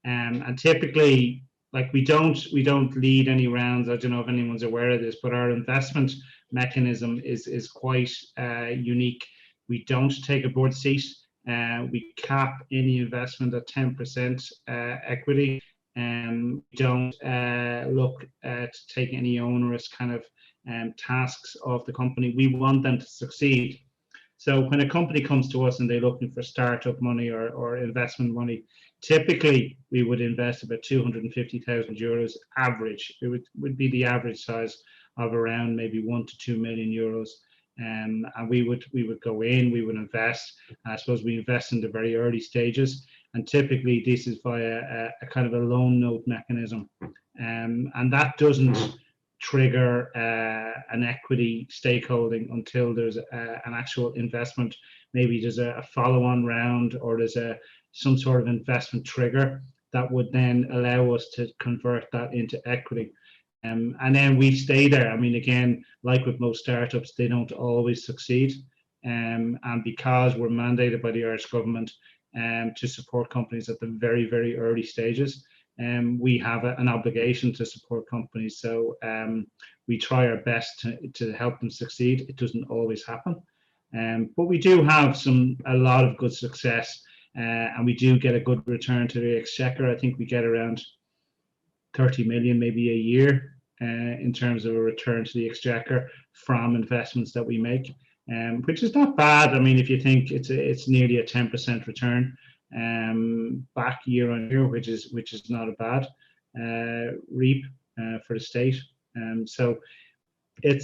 and typically like we don't lead any rounds. I don't know if anyone's aware of this, but our investment mechanism is quite unique. We don't take a board seat. We cap any investment at 10% equity, and we don't look at taking any onerous kind of tasks of the company. We want them to succeed. So when a company comes to us and they're looking for startup money or investment money, typically we would invest about 250,000 euros average. It would be the average size of around maybe 1 to 2 million euros. And we would go in, we would invest. I suppose we invest in the very early stages, and typically this is via a kind of a loan note mechanism, and that doesn't trigger an equity stakeholding until there's an actual investment. Maybe there's a follow-on round, or there's some sort of investment trigger that would then allow us to convert that into equity. And then we stay there. I mean, again, like with most startups, they don't always succeed. And because we're mandated by the Irish government to support companies at the very, very early stages, we have an obligation to support companies. So we try our best to help them succeed. It doesn't always happen. But we do have a lot of good success, and we do get a good return to the exchequer. I think we get around 30 million maybe a year in terms of a return to the exchequer from investments that we make, which is not bad. I mean, if you think it's nearly a 10% return back year on year, which is not a bad reap for the state. So I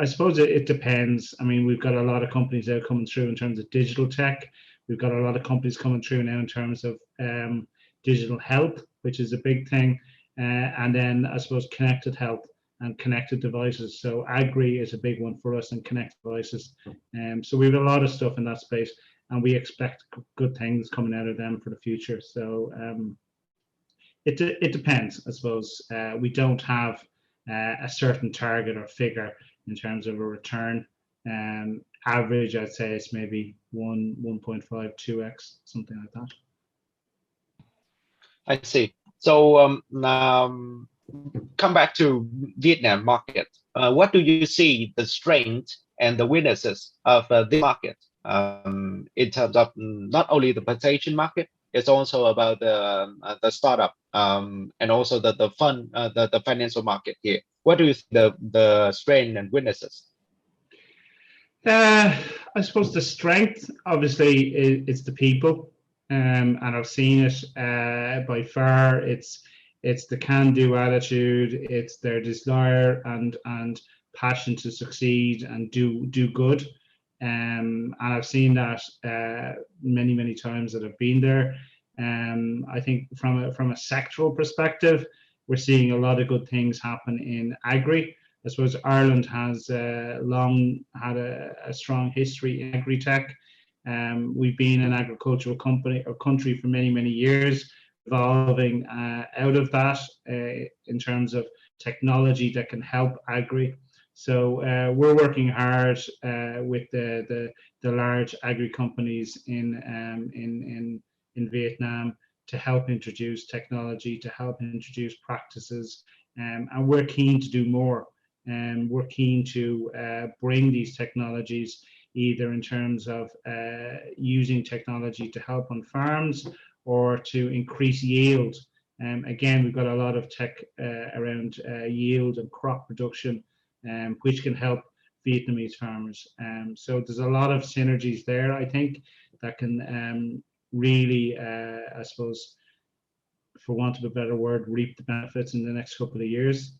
suppose it depends. I mean, we've got a lot of companies that are coming through in terms of digital tech. We've got a lot of companies coming through now in terms of digital health, which is a big thing. And then I suppose connected health and connected devices. So agri is a big one for us, and connected devices. So we have a lot of stuff in that space, and we expect good things coming out of them for the future. So it depends, I suppose. We don't have a certain target or figure in terms of a return. Average, I'd say it's maybe 1.5, 2x, something like that. I see. So come back to Vietnam market. What do you see the strengths and the weaknesses of the market in terms of not only the presentation market, it's also about the startup and also the fund, the financial market here. What do you think the strengths and weaknesses? I suppose the strength, obviously, is the people. And I've seen it by far. It's the can-do attitude. It's their desire and passion to succeed and do good. And I've seen that many times that I've been there. I think from a sectoral perspective, we're seeing a lot of good things happen in agri. I suppose Ireland has long had a strong history in agri-tech. We've been an agricultural country for many years, evolving out of that in terms of technology that can help agri. So we're working hard with the large agri companies in Vietnam to help introduce technology, to help introduce practices, and we're keen to do more. And we're keen to bring these technologies, either in terms of using technology to help on farms or to increase yield. Again, we've got a lot of tech around yield and crop production, which can help Vietnamese farmers. So there's a lot of synergies there, I think, that can really, I suppose, for want of a better word, reap the benefits in the next couple of years.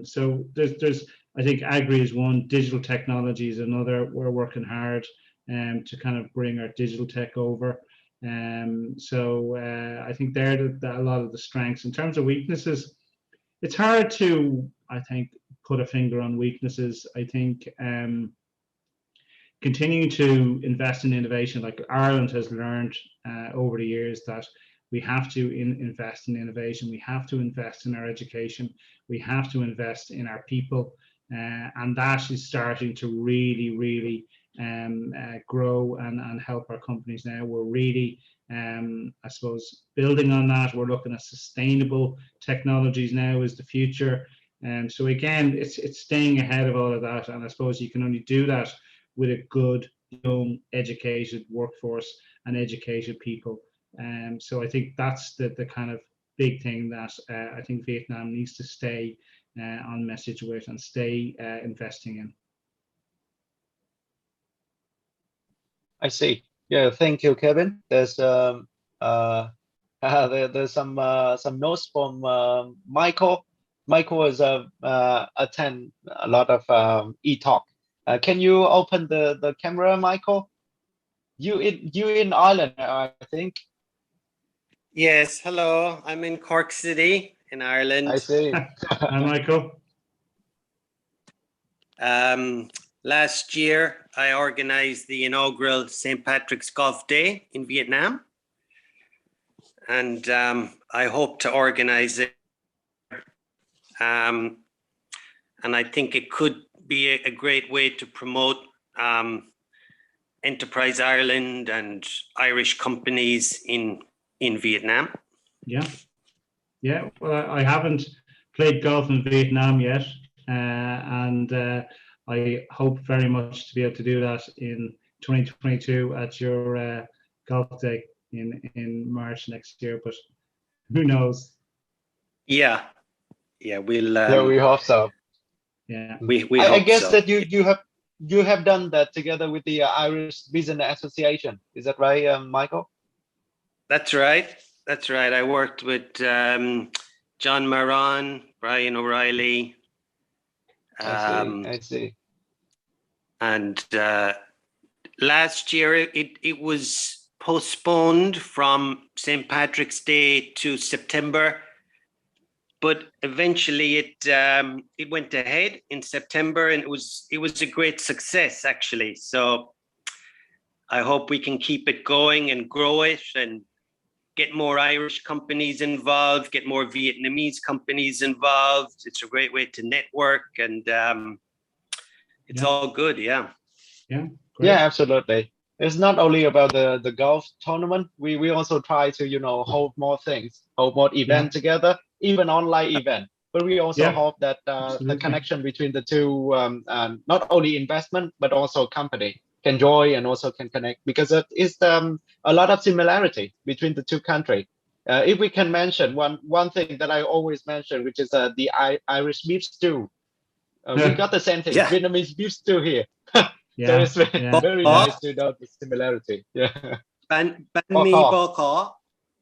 So there's I think agri is one, digital technology is another. We're working hard to kind of bring our digital tech over. So I think they're a lot of the strengths. In terms of weaknesses, it's hard to, I think, put a finger on weaknesses. I think continuing to invest in innovation, like Ireland has learned over the years, that we have to invest in innovation. We have to invest in our education. We have to invest in our people. And that is starting to really grow and help our companies now. We're really I suppose building on that, we're looking at sustainable technologies now as the future. And so again, it's staying ahead of all of that. And I suppose you can only do that with a good, young, educated workforce and educated people. So I think that's the kind of big thing that I think Vietnam needs to stay on message with and stay investing in. I see. Yeah, thank you, Kevin. There's there's some notes from Michael. Michael is attend a lot of ETalk. Can you open the camera, Michael? You in Ireland, I think. Yes, hello. I'm in Cork City in Ireland. I see. Hi, Michael. Last year, I organized the inaugural 𝗃𝗧𝗃𝗃𝗃 Golf Day in Vietnam. And I hope to organize it. And I think it could be a great way to promote Enterprise Ireland and Irish companies in Vietnam. Yeah. Well, I haven't played golf in Vietnam yet. And I hope very much to be able to do that in 2022 at your golf day in March next year, but who knows? Yeah, we'll. Yeah, we hope so. Yeah, we I hope guess so. that you have done that together with the Irish Wiziin Association. Is that right, Michael? That's right. I worked with John Maron, Brian O'Reilly. I see. And last year it was postponed from St. Patrick's Day to September, but eventually it went ahead in September, and it was a great success actually. So I hope we can keep it going and grow it and get more Irish companies involved, get more Vietnamese companies involved. It's a great way to network, and it's all good. Yeah. Great. Yeah, absolutely. It's not only about the golf tournament. We also try to hold more things, hold more events together, even online event. But we also hope that the connection between the two, not only investment but also company, can join and also can connect, because it is a lot of similarity between the two countries. If we can mention one thing that I always mention, which is the Irish beef stew. We got the same thing, Vietnamese beef stew here. So it's very nice to know the similarity. Yeah. Banh mi bo ko.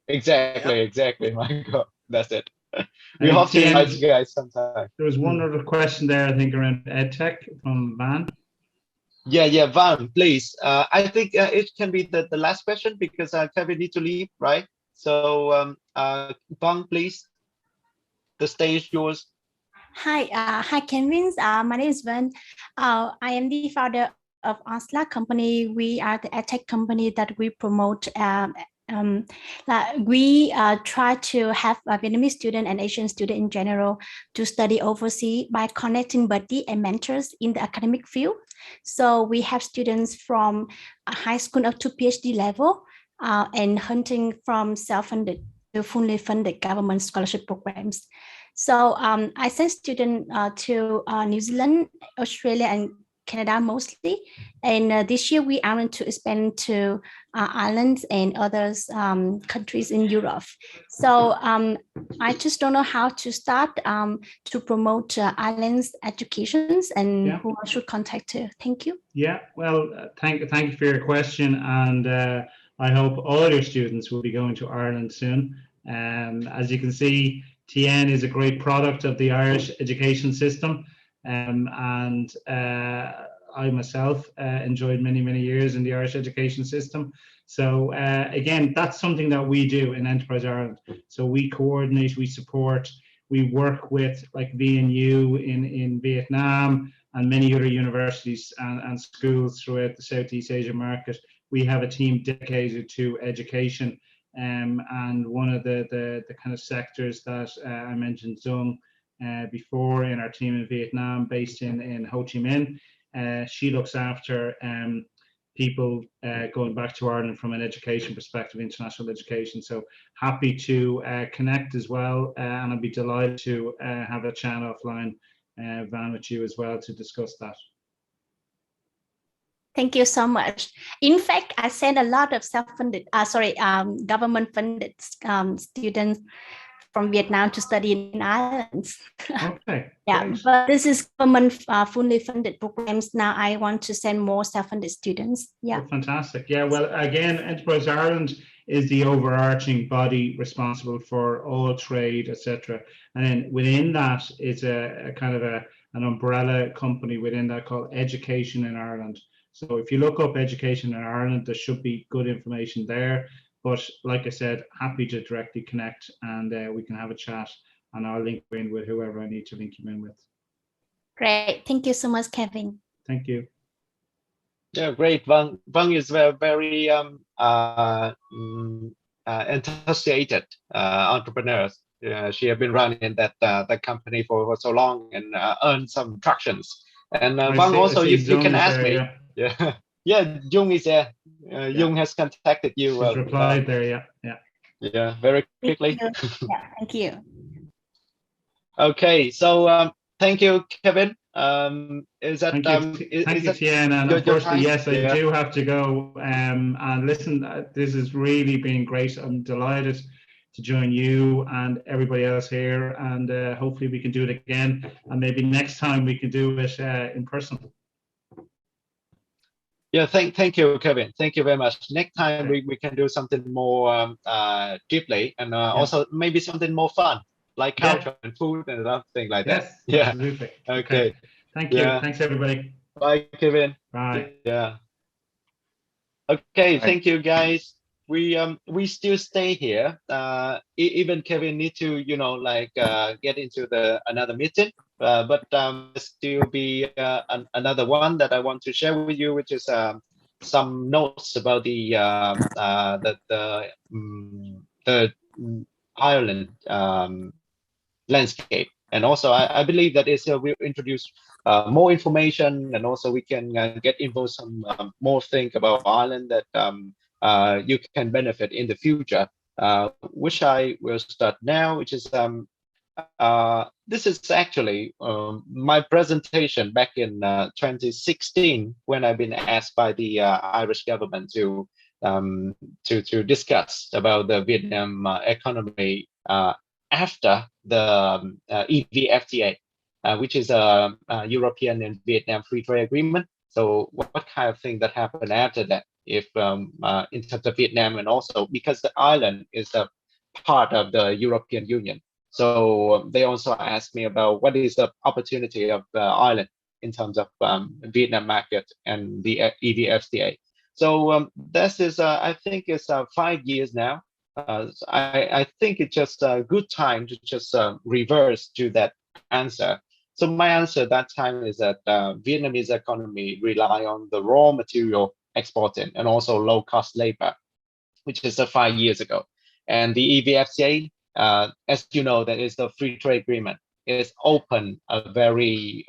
Exactly, Michael. That's it. We hope to invite you guys sometime. There was one other question there, I think, around EdTech from Van. Yeah, Van, please. I think it can be the last question, because Kevin need to leave, right? So, Van, please. The stage yours. Hi, Kevin. My name is Van. I am the founder of Onslaught company. We are the EdTech company that we promote. We try to have Vietnamese students and Asian students in general to study overseas by connecting buddy and mentors in the academic field. So we have students from high school up to PhD level and hunting from self-funded to fully funded government scholarship programs. So I send students to New Zealand, Australia, and Canada mostly. And this year we are going to expand to Ireland and other countries in Europe. So I just don't know how to start to promote Ireland's educations and who I should contact to. Thank you. Yeah, well, thank you for your question. And I hope all your students will be going to Ireland soon. As you can see, Tien is a great product of the Irish education system. And I myself enjoyed many years in the Irish education system. So again, that's something that we do in Enterprise Ireland. So we coordinate, we support, we work with like VNU in Vietnam and many other universities and schools throughout the Southeast Asia market. We have a team dedicated to education. And one of the kind of sectors that I mentioned, Dung, before in our team in Vietnam, based in Ho Chi Minh, she looks after people going back to Ireland from an education perspective, international education. So happy to connect as well, and I'd be delighted to have a chat offline, Van, with you as well to discuss that. Thank you so much. In fact, I sent a lot of self-funded, government-funded students from Vietnam to study in Ireland. Okay. Yeah, great. but this is government fully funded programs. Now I want to send more self-funded students. Yeah. Oh, fantastic. Yeah, well, again, Enterprise Ireland is the overarching body responsible for all trade, etc. And then within that is a kind of an umbrella company within that called Education in Ireland. So if you look up Education in Ireland, there should be good information there. But like I said, happy to directly connect, and we can have a chat, and I'll link you in with whoever I need to link you in with. Great. Thank you so much, Kevin. Thank you. Yeah, great. Vang is very enthusiastic entrepreneur. She has been running that company for so long and earned some tractions. And Vang, also you can ask me. Yeah, yeah. Jung is there. Jung has contacted you. She's replied there. Yeah. Very quickly. Thank you. Yeah, thank you. Okay, so thank you, Kevin. Is that thank you, Tien, and unfortunately, yes, I do have to go. And listen, this has really been great. I'm delighted to join you and everybody else here, and hopefully we can do it again, and maybe next time we can do it in person. Yeah, thank you, Kevin. Thank you very much. Next time we can do something more deeply, and also maybe something more fun, like culture and food and something like that. Yeah, absolutely. Okay. Thank you. Thanks, everybody. Bye, Kevin. Bye. Yeah. Okay. Thank you, guys. We still stay here. Even Kevin need to get into another meeting. But still be another one that I want to share with you, which is some notes about the Ireland landscape, and also I believe that will introduce more information, and also we can get involved some more things about Ireland that you can benefit in the future, which I will start now, which is this is actually my presentation back in 2016, when I've been asked by the Irish government to discuss about the Vietnam economy after the EVFTA, which is a European and Vietnam Free Trade Agreement. So what kind of thing that happened after that, if in terms of Vietnam, and also because the island is a part of the European Union. So they also asked me about what is the opportunity of the island in terms of Vietnam market and the EVFTA. So this is, I think it's 5 years now. I think it's just a good time to just reverse to that answer. So my answer at that time is that Vietnamese economy rely on the raw material exporting and also low cost labor, which is 5 years ago. And the EVFTA, as you know, that is the free trade agreement, is open a very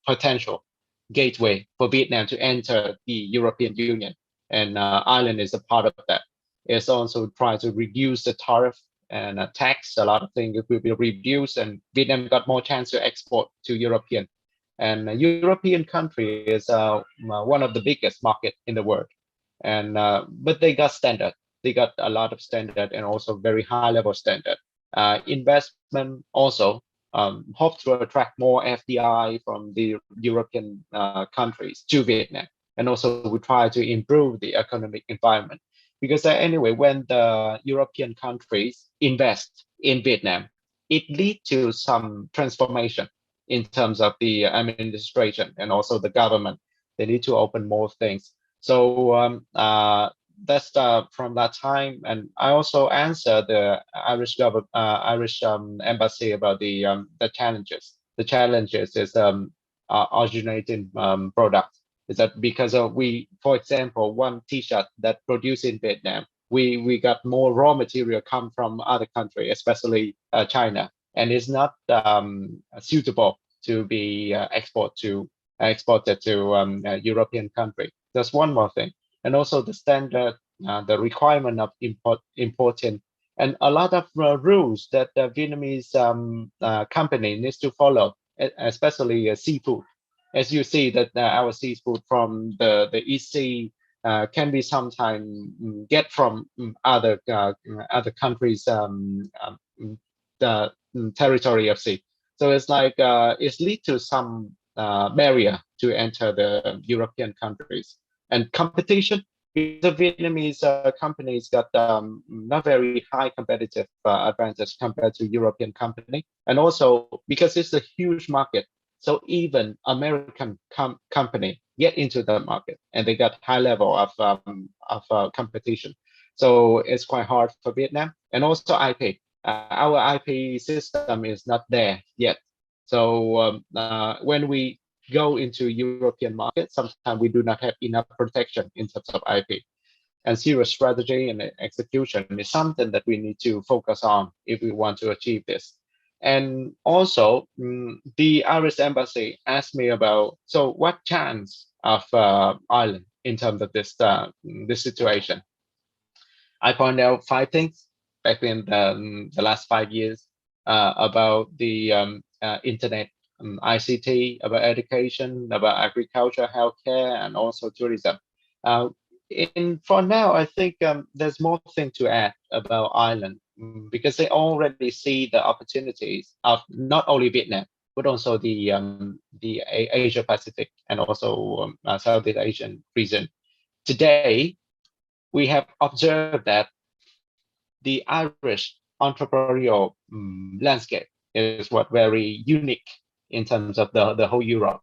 potential gateway for Vietnam to enter the European Union, and Ireland is a part of that. It's also trying to reduce the tariff and tax. A lot of things will be reduced, and Vietnam got more chance to export to European. And a European country is one of the biggest market in the world, and but they got standard. They got a lot of standard and also very high level standard. Investment also hope to attract more FDI from the European countries to Vietnam. And also we try to improve the economic environment. Because anyway, when the European countries invest in Vietnam, it leads to some transformation in terms of the administration and also the government. They need to open more things. So that's from that time. And I also answered the Irish government, embassy about the challenges. The challenges is originating product. Is that because we, for example, one T-shirt that produced in Vietnam, we got more raw material come from other countries, especially China, and it's not suitable to be exported to European country. That's one more thing. and also the standard, the requirement of importing, and a lot of rules that the Vietnamese company needs to follow, especially seafood. As you see that our seafood from the East Sea can be sometimes get from other countries' the territory of sea. So it's like it's lead to some barrier to enter the European countries, and competition. The Vietnamese companies got not very high competitive advantage compared to European company, and also because it's a huge market, so even American company get into the market, and they got high level of competition. So it's quite hard for Vietnam, and also IP. Our IP system is not there yet. So when we go into European market, sometimes we do not have enough protection in terms of IP. And serious strategy and execution is something that we need to focus on if we want to achieve this. And also, the Irish embassy asked me about, so what chance of Ireland in terms of this situation? I point out 5 things back in the last 5 years about the internet, ICT, about education, about agriculture, healthcare, and also tourism. For now, I think there's more thing to add about Ireland, because they already see the opportunities of not only Vietnam, but also the Asia Pacific and also Southeast Asian region. Today, we have observed that the Irish entrepreneurial landscape is what very unique in terms of the whole Europe.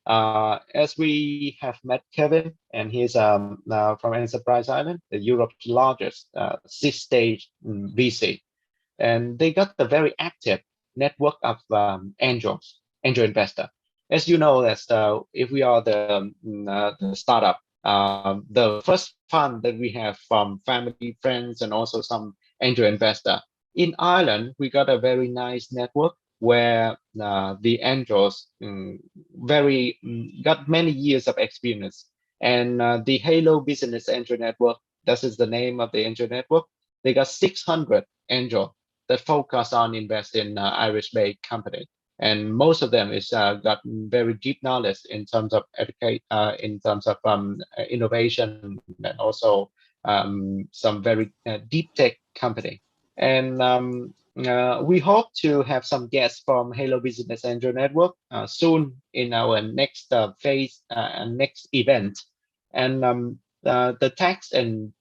As we have met Kevin, and he's from Enterprise Island, the Europe's largest seed-stage VC, and they got the very active network of angel investor. As you know, that if we are the startup, the first fund that we have from family, friends, and also some angel investor in Ireland, we got a very nice network where the angels got many years of experience, and the Halo Business Angel Network, that is the name of the angel network. They got 600 angels that focus on invest in Irish-based company, and most of them is got very deep knowledge in terms of innovation, and also some very deep tech company. And we hope to have some guests from Halo Business Angel Network soon in our next phase and next event. And the tax and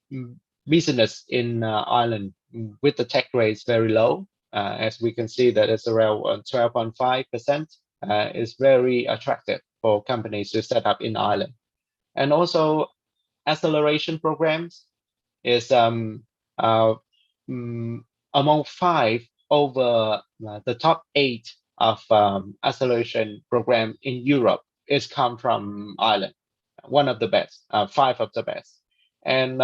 business in Ireland with the tax rates very low, as we can see that it's around 12.5%, is very attractive for companies to set up in Ireland. And also acceleration programs is among 5 over the top 8 of acceleration program in Europe is come from Ireland, one of the best, 5 of the best. And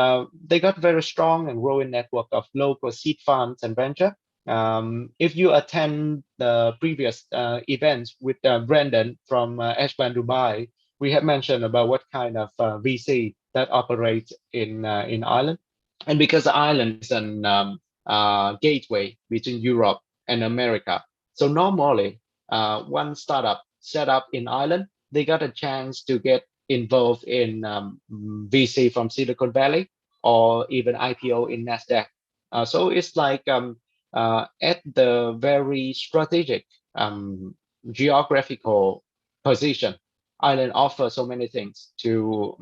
they got very strong and growing network of local seed funds and venture. If you attend the previous events with Brendan from Ashburn, Dubai, we have mentioned about what kind of VC that operates in Ireland. And because Ireland is an gateway between Europe and America, so normally one startup set up in Ireland, they got a chance to get involved in VC from Silicon Valley or even IPO in NASDAQ. So it's like at the very strategic geographical position, Ireland offers so many things to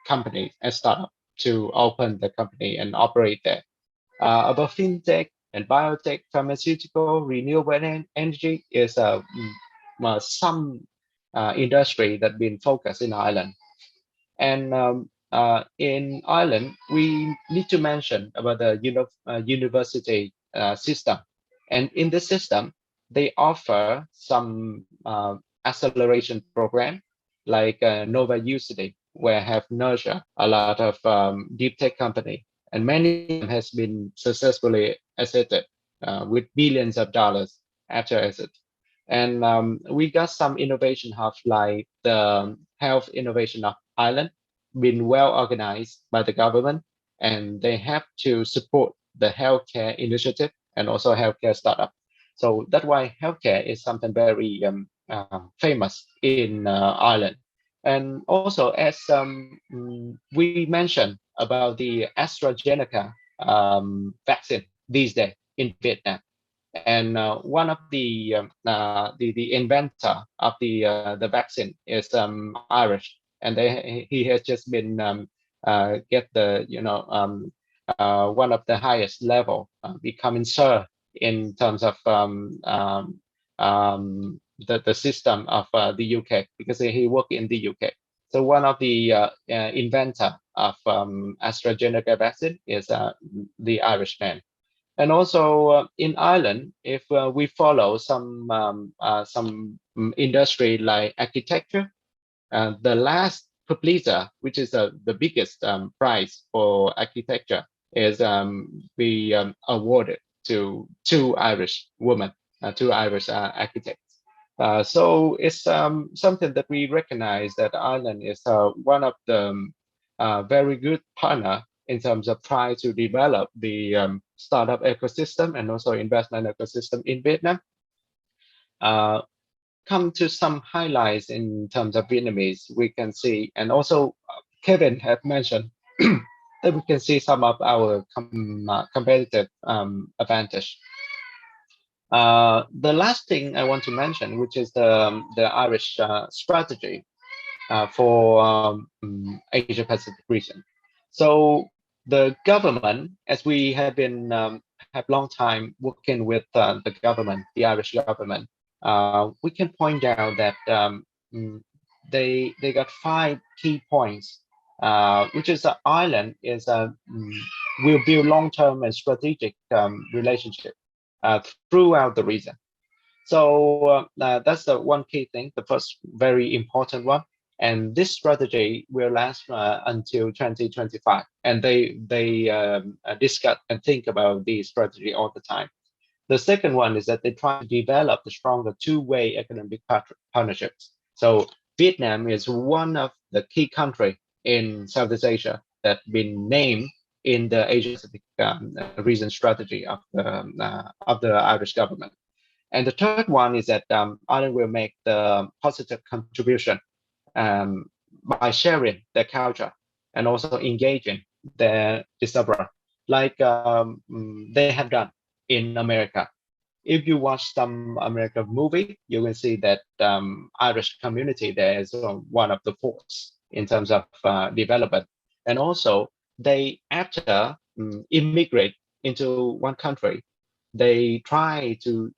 companies and startups to open the company and operate there. About fintech and biotech, pharmaceutical, renewable energy is some industry that been focused in Ireland. And in Ireland, we need to mention about the university system. And in this system, they offer some acceleration program like Nova University, where have nurtured a lot of deep tech company, and many of them has been successfully exited with billions of dollars after exit. And we got some innovation hubs like the Health Innovation of Ireland, been well organized by the government, and they have to support the healthcare initiative and also healthcare startup. So that's why healthcare is something very famous in Ireland. And also, as we mentioned about the AstraZeneca vaccine these days in Vietnam, and one of the inventor of the vaccine is Irish, and he has just been get the one of the highest level, becoming sir in terms of the system of the UK, because he worked in the UK. So one of the inventor of AstraZeneca vaccine is the Irishman. And also in Ireland, if we follow some industry like architecture, the last 𝗃𝗧𝗹𝗶, which is the biggest prize for architecture, is be awarded to two Irish women, two Irish architects. So it's something that we recognize that Ireland is one of the very good partner in terms of trying to develop the startup ecosystem and also investment ecosystem in Vietnam. Come to some highlights in terms of Vietnamese, we can see, and also Kevin have mentioned that we can see some of our competitive advantage. The last thing I want to mention, which is the Irish strategy for Asia Pacific region. So the government, as we have been have long time working with the government, the Irish government, we can point out that they got 5 key points, which is Ireland is will build long-term and strategic relationship throughout the region. So that's the one key thing, the first very important one. And this strategy will last until 2025. And they discuss and think about the strategy all the time. The second one is that they try to develop the stronger two-way economic partnerships. So Vietnam is one of the key countries in Southeast Asia that been named in the Asia Pacific region strategy of the Irish government. And the third one is that Ireland will make the positive contribution by sharing their culture and also engaging their diaspora, like they have done in America. If you watch some American movie, you will see that Irish community there is one of the force in terms of development. And also, they after immigrate into one country, they try to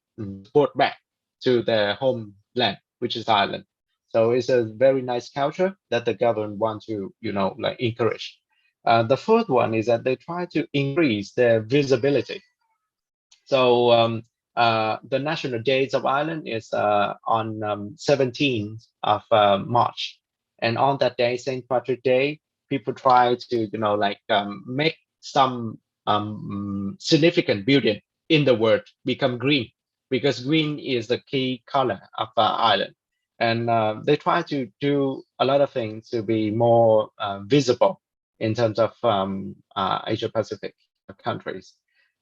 port back to their homeland, which is Ireland. So it's a very nice culture that the government wants to, like encourage. The fourth one is that they try to increase their visibility. So the National Days of Ireland is on 17th of March. And on that day, St. Patrick's Day, people try to, make some significant building in the world become green, because green is the key color of Ireland. And they try to do a lot of things to be more visible in terms of Asia Pacific countries.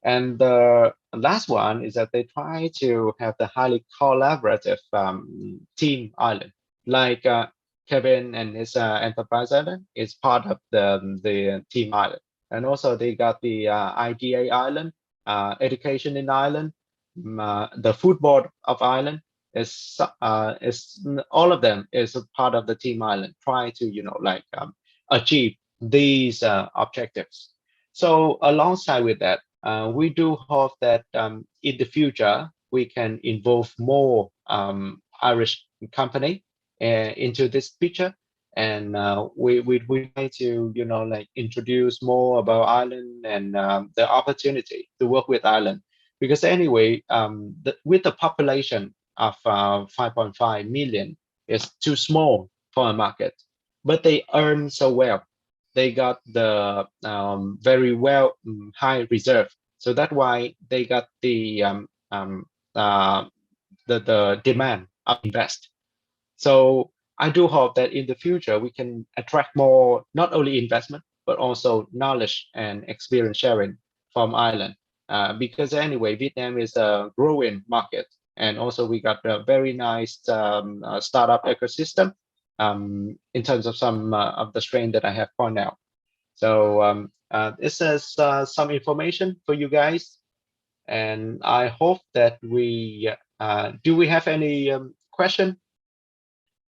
And the last one is that they try to have the highly collaborative team island, like Kevin and his enterprise island is part of the team island. And also they got the IDA island, education in Ireland, the football of Ireland is all of them is a part of the team island, try to achieve these objectives. So alongside with that, we do hope that in the future we can involve more Irish company into this picture, and we try to introduce more about Ireland and the opportunity to work with Ireland, because anyway with the population of 5.5 million is too small for a market, but they earn so well. They got the very well high reserve, so that's why they got the demand of invest. So I do hope that in the future we can attract more, not only investment, but also knowledge and experience sharing from Ireland. Because anyway, Vietnam is a growing market, and also we got a very nice startup ecosystem in terms of some of the strain that I have pointed out. So this is some information for you guys, and I hope that we do we have any question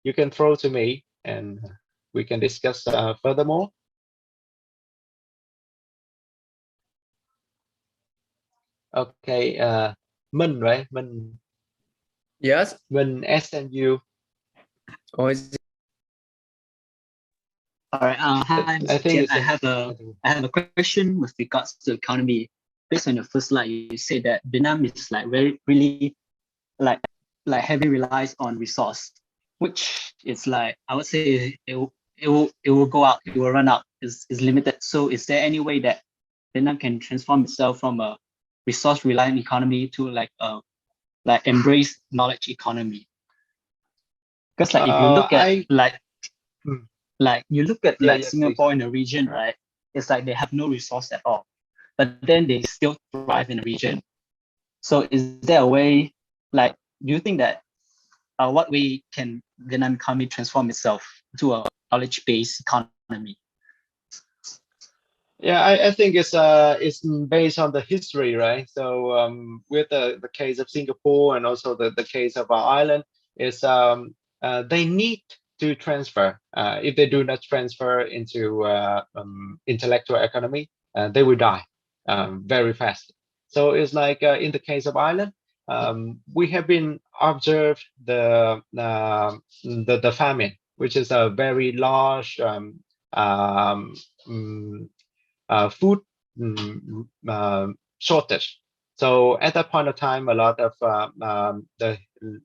you can throw to me, and we can discuss furthermore. Okay, Minh, right? Minh. Yes. Minh, SNU. Or is it... All right. Hi, Mr. Tien. I have a question with regards to economy. Based on your first slide, you say that Vietnam is like really like heavy relies on resource, which is like, I would say it will go out, it will run out, is limited. So is there any way that Vietnam can transform itself from a resource reliant economy to like embrace knowledge economy? Because like if you look at you look at like Singapore please. In the region, right? It's like they have no resource at all, but then they still thrive in the region. So is there a way, like, do you think that what way can Vietnam economy transform itself to a knowledge-based economy? Yeah, I think it's based on the history, right? So with the case of Singapore and also the case of our island, is they need to transfer. If they do not transfer into intellectual economy, they will die very fast. So it's like in the case of Ireland, we have been observed the famine, which is a very large food shortage. So at that point of time, a lot of the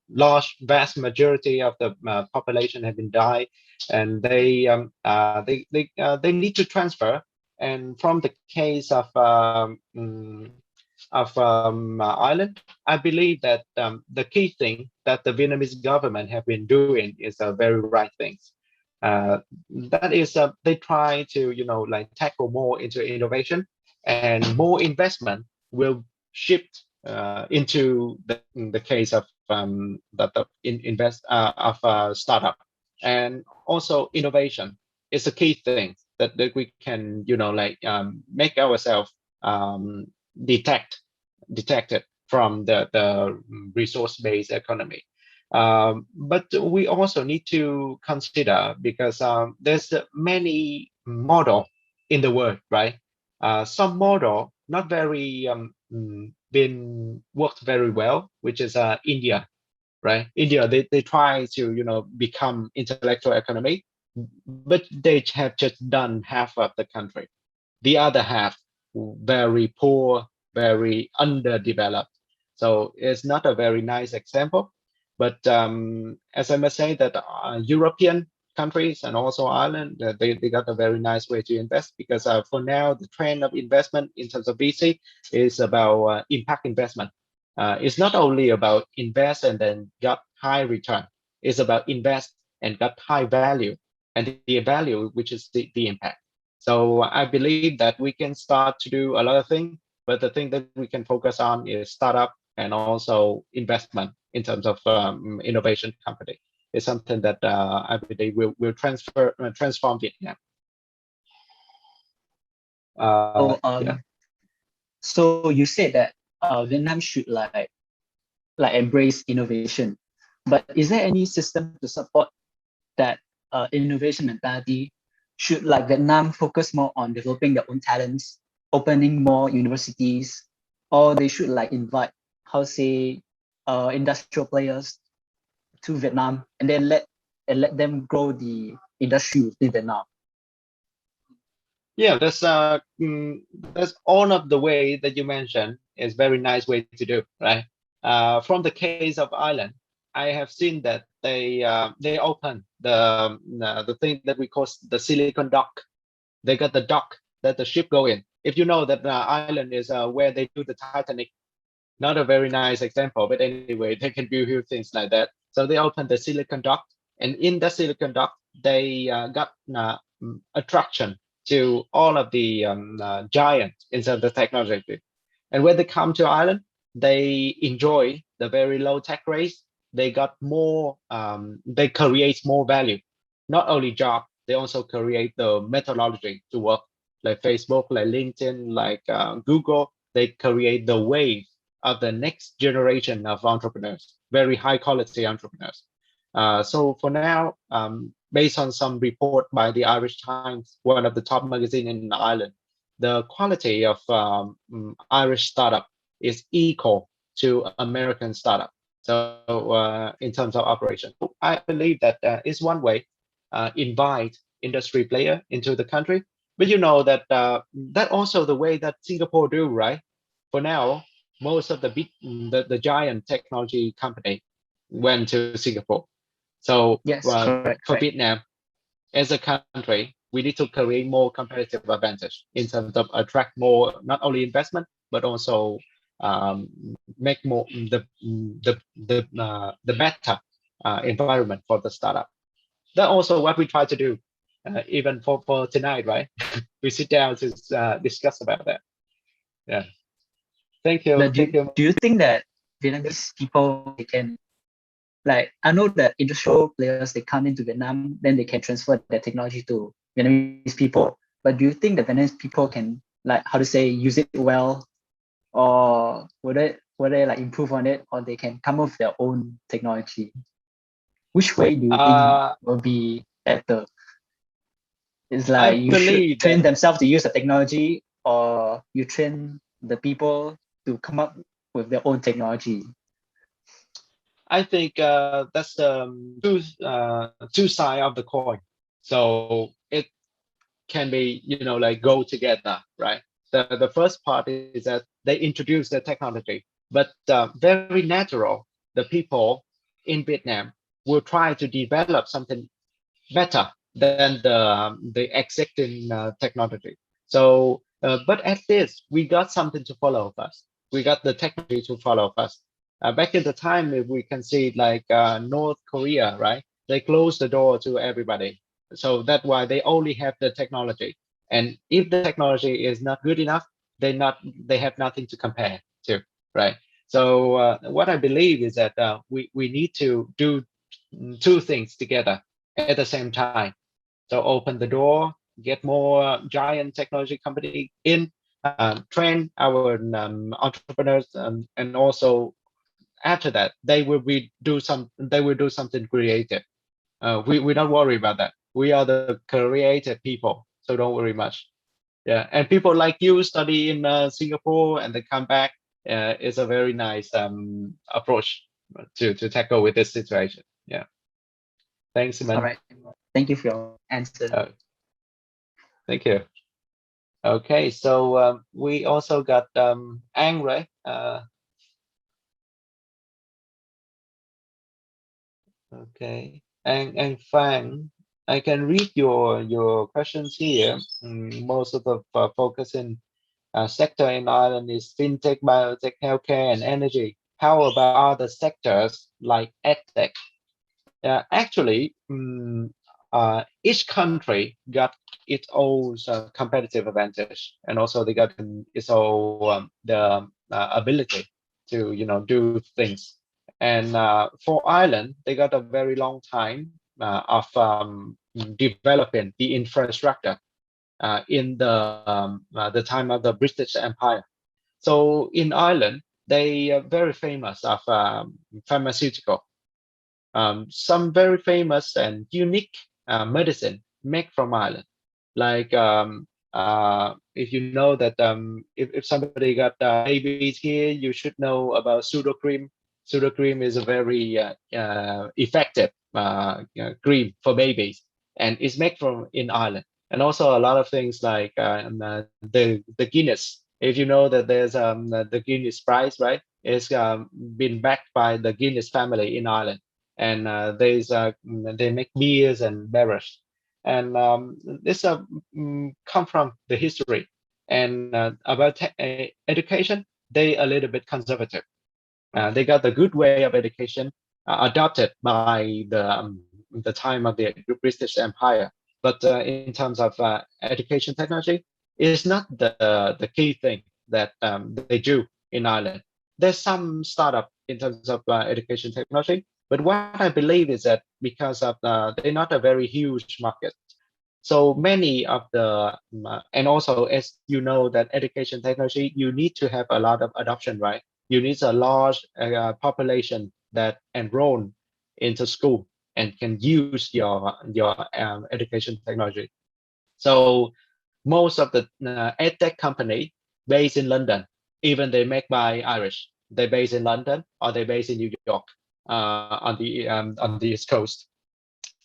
vast majority of the population have been died, and they need to transfer. And from the case of Ireland, I believe that the key thing that the Vietnamese government have been doing is a very right thing. That is, they try to like tackle more into innovation, and more investment will shift into the case of startup, and also innovation is a key thing that we can make ourselves detected from the resource-based economy. But we also need to consider, because there's many model in the world, right? Some model not very been worked very well, which is India, right? India, they try to become intellectual economy, but they have just done half of the country. The other half very poor, very underdeveloped. So it's not a very nice example. But as I must say that European countries and also Ireland, they got a very nice way to invest, because for now, the trend of investment in terms of VC is about impact investment. It's not only about invest and then got high return. It's about invest and got high value, and the value, which is the impact. So I believe that we can start to do a lot of things, but the thing that we can focus on is startup and also investment in terms of innovation company. Is something that I believe will transform Vietnam. So you said that Vietnam should like embrace innovation, but is there any system to support that innovation mentality? Should like Vietnam focus more on developing their own talents, opening more universities, or they should like invite, industrial players to Vietnam and then let them grow the industry within Vietnam? Yeah, that's all of the way that you mentioned is very nice way to do, right? From the case of Ireland, I have seen that they open the thing that we call the Silicon Dock. They got the dock that the ship go in. If you know that Ireland is where they do the Titanic, not a very nice example, but anyway, they can do things like that. So they open the Silicon Dock, And in the Silicon Dock, they got attraction to all of the giants in terms of technology. And when they come to Ireland, they enjoy the very low tech rates. They got more, they create more value. Not only job, they also create the methodology to work, like Facebook, like LinkedIn, like Google. They create the wave of the next generation of entrepreneurs, very high quality entrepreneurs. So for now, based on some report by the Irish Times, one of the top magazine in Ireland, the quality of Irish startup is equal to American startup. So in terms of operation, I believe that is one way invite industry player into the country. But you know that that also the way that Singapore do, right? For now, most of the big, the giant technology company went to Singapore. So Yes, for Vietnam, as a country, we need to create more competitive advantage in terms of attract more, not only investment, but also make more the better environment for the startup. That's also what we try to do, even for tonight, right? We sit down to discuss about that. Yeah. Thank you. Do you think that Vietnamese people, they can, like, I know that industrial players, they come into Vietnam, then they can transfer their technology to Vietnamese people. But do you think that Vietnamese people can, like, how to say, use it well, or would they like improve on it, or they can come up with their own technology? Which way do you think will be better? It's like you should train themselves to use the technology, or you train the people to come up with their own technology. I think that's two sides of the coin. So it can be, you know, like go together, right? The first part is that they introduce the technology, but very natural, the people in Vietnam will try to develop something better than the existing technology. So, but at least we got something to follow us. We got the technology to follow us. Back in the time, if we can see like North Korea, right? They closed the door to everybody. So that's why they only have the technology. And if the technology is not good enough, they have nothing to compare to, right? So what I believe is that we need to do two things together at the same time. So open the door, get more giant technology company in, train our entrepreneurs, and also after that they will do something creative. We don't worry about that. We are the creative people, so don't worry much. Yeah, and people like you study in Singapore and they come back. Is a very nice approach to tackle with this situation. Yeah. Thanks, Simon. All right. Thank you for your answer. Thank you. Okay, so we also got Ang, right? Okay, and Fang, I can read your questions here. Most of the focusing sector in Ireland is fintech, biotech, healthcare, and energy. How about other sectors like edtech? Actually, each country got its own competitive advantage, and also they got its own the ability to, you know, do things. And for Ireland, they got a very long time of developing the infrastructure in the time of the British Empire. So in Ireland, they are very famous of pharmaceutical. Some very famous and unique medicine made from Ireland. Like if you know that if somebody got babies here, you should know about pseudo-cream. Pseudo-cream is a very effective cream for babies, and it's made from in Ireland. And also a lot of things like the Guinness. If you know that there's the Guinness Prize, right? It's been backed by the Guinness family in Ireland, and they make beers and beverages. And this come from the history. And about education, they a little bit conservative. They got the good way of education adopted by the the time of the British Empire. But in terms of education technology, it's not the key thing that they do in Ireland. There's some startup in terms of education technology, but what I believe is that because of they're not a very huge market. So many of the, and also as you know that education technology, you need to have a lot of adoption, right? You need a large population that enroll into school and can use your education technology. So most of the edtech company based in London, even they make by Irish, they based in London or they based in New York on the East Coast.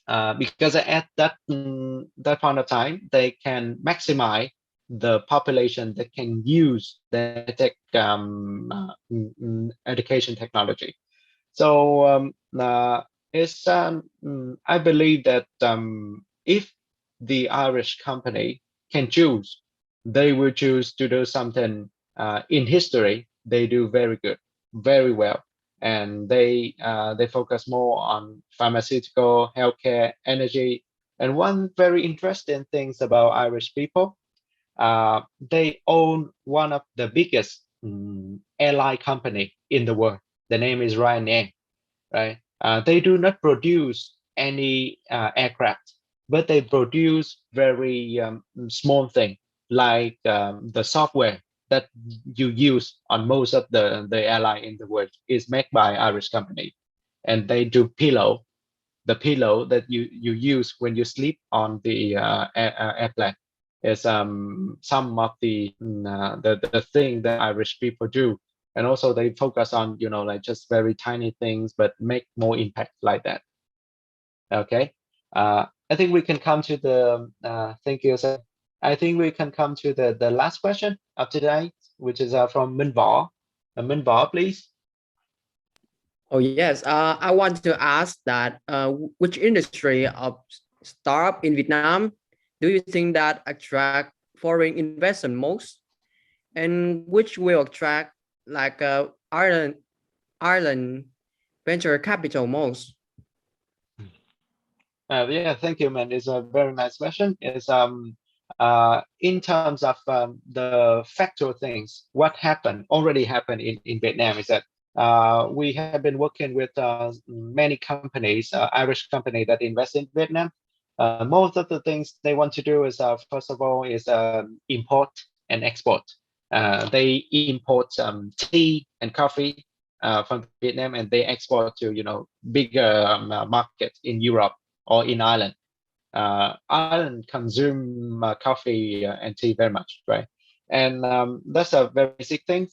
Because at that point of time, they can maximize the population that can use the tech education technology. So it's I believe that if the Irish company can choose, they will choose to do something in history. They do very good, very well. And they focus more on pharmaceutical, healthcare, energy. And one very interesting things about Irish people, they own one of the biggest airline company in the world. The name is Ryanair, right? They do not produce any aircraft, but they produce very small thing like the software that you use on most of the airline in the world is made by Irish company. And they do pillow, the pillow that you use when you sleep on the airplane is some of the thing that Irish people do. And also they focus on, you know, like just very tiny things, but make more impact like that. Okay. I think we can come to the, thank you, sir. I think we can come to the last question of today, which is from Minh-Võ. Minh-Võ, please. Oh, yes. I want to ask that which industry of startup in Vietnam do you think that attract foreign investment most? And which will attract like Ireland venture capital most? Yeah, thank you, man. It's a very nice question. It's in terms of the factual things, what already happened in Vietnam is that we have been working with many companies, Irish company that invest in Vietnam. Most of the things they want to do is, first of all, is import and export. They import tea and coffee from Vietnam, and they export to, you know, bigger market in Europe or in Ireland. Ireland consume coffee and tea very much, right? And that's a very basic thing.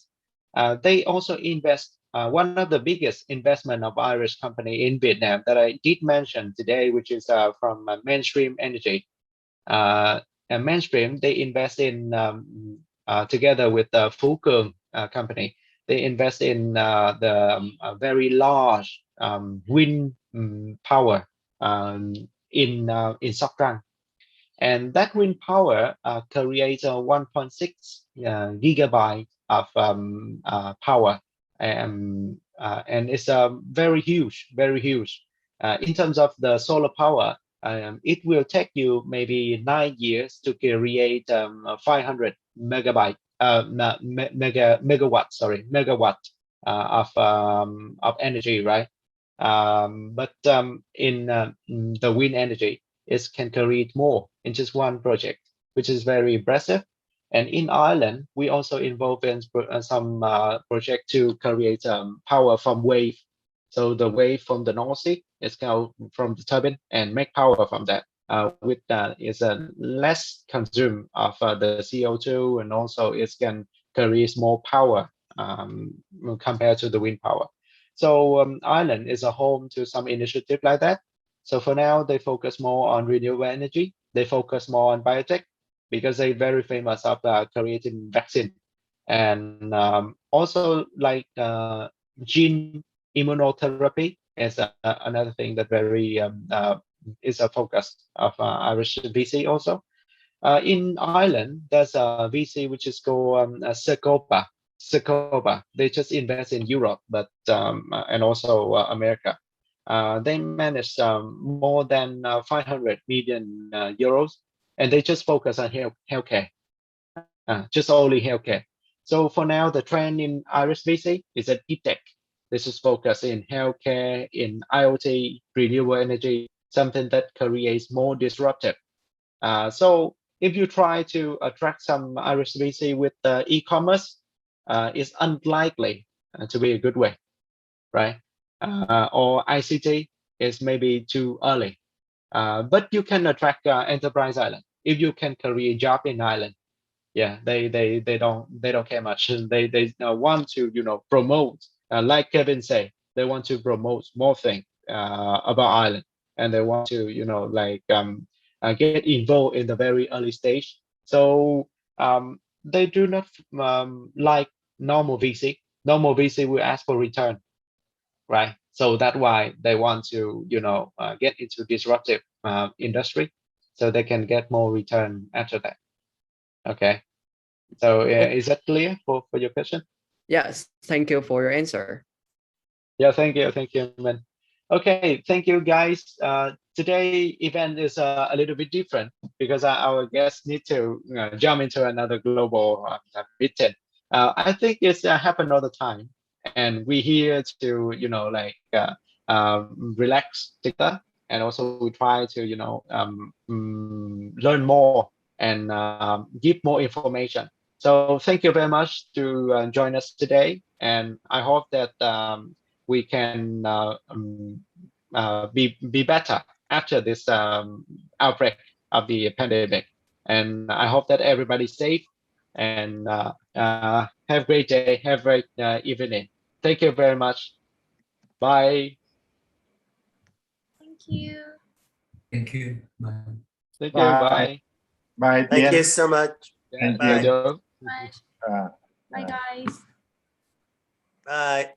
They also invest. One of the biggest investment of Irish company in Vietnam that I did mention today, which is from Mainstream Energy. And Mainstream, they invest in together with the 𝗃𝗃𝗃𝗃 company. They invest in the very large wind power in Sóc Trăng, and that wind power creates a 1.6 gigabyte of power, and it's very huge, very huge. In terms of the solar power, it will take you maybe 9 years to create 500 megawatt of energy, right? But in the wind energy, it can create more in just one project, which is very impressive. And in Ireland, we also involved in some project to create power from wave. So the wave from the North Sea is come from the turbine and make power from that. With that is a less consume of the CO2, and also it can create more power compared to the wind power. So Ireland is a home to some initiative like that. So for now, they focus more on renewable energy. They focus more on biotech because they're very famous of creating vaccine. And also like gene immunotherapy is another thing that very is a focus of Irish VC also. In Ireland, there's a VC which is called 𝗃𝗧𝗹𝗹𝗃𝗧. They just invest in Europe, but and also America. They manage more than 500 million euros, and they just focus on healthcare, just only healthcare. So for now, the trend in Iris VC is at ETech. This is focused in healthcare, in IoT, renewable energy, something that creates more disruptive. So if you try to attract some Iris VC with e-commerce, it's unlikely to be a good way, right? Or ICT is maybe too early. But you can attract Enterprise Island if you can create job in Ireland. Yeah, they don't care much. They want to promote, like Kevin said, they want to promote more things about Ireland, and they want to get involved in the very early stage. So they do not like normal VC. Normal VC will ask for return, right? So that's why they want to get into disruptive industry, so they can get more return after that. Okay. So is that clear for your question? Yes, thank you for your answer. Yeah, thank you, man. Okay, thank you, guys. Today event is a little bit different because our guests need to jump into another global meeting. I think it's happen all the time, and we're here to relax together, and also we try to learn more and give more information. So thank you very much to join us today, and I hope that we can be better after this outbreak of the pandemic. And I hope that everybody's safe, and have a great day, have a great evening. Thank you very much. Bye. Thank you. Thank you. Bye. Thank you. Bye. Bye. Thank you so much. Yeah, Thank you. Joe. Bye. Uh, Bye, guys. Bye.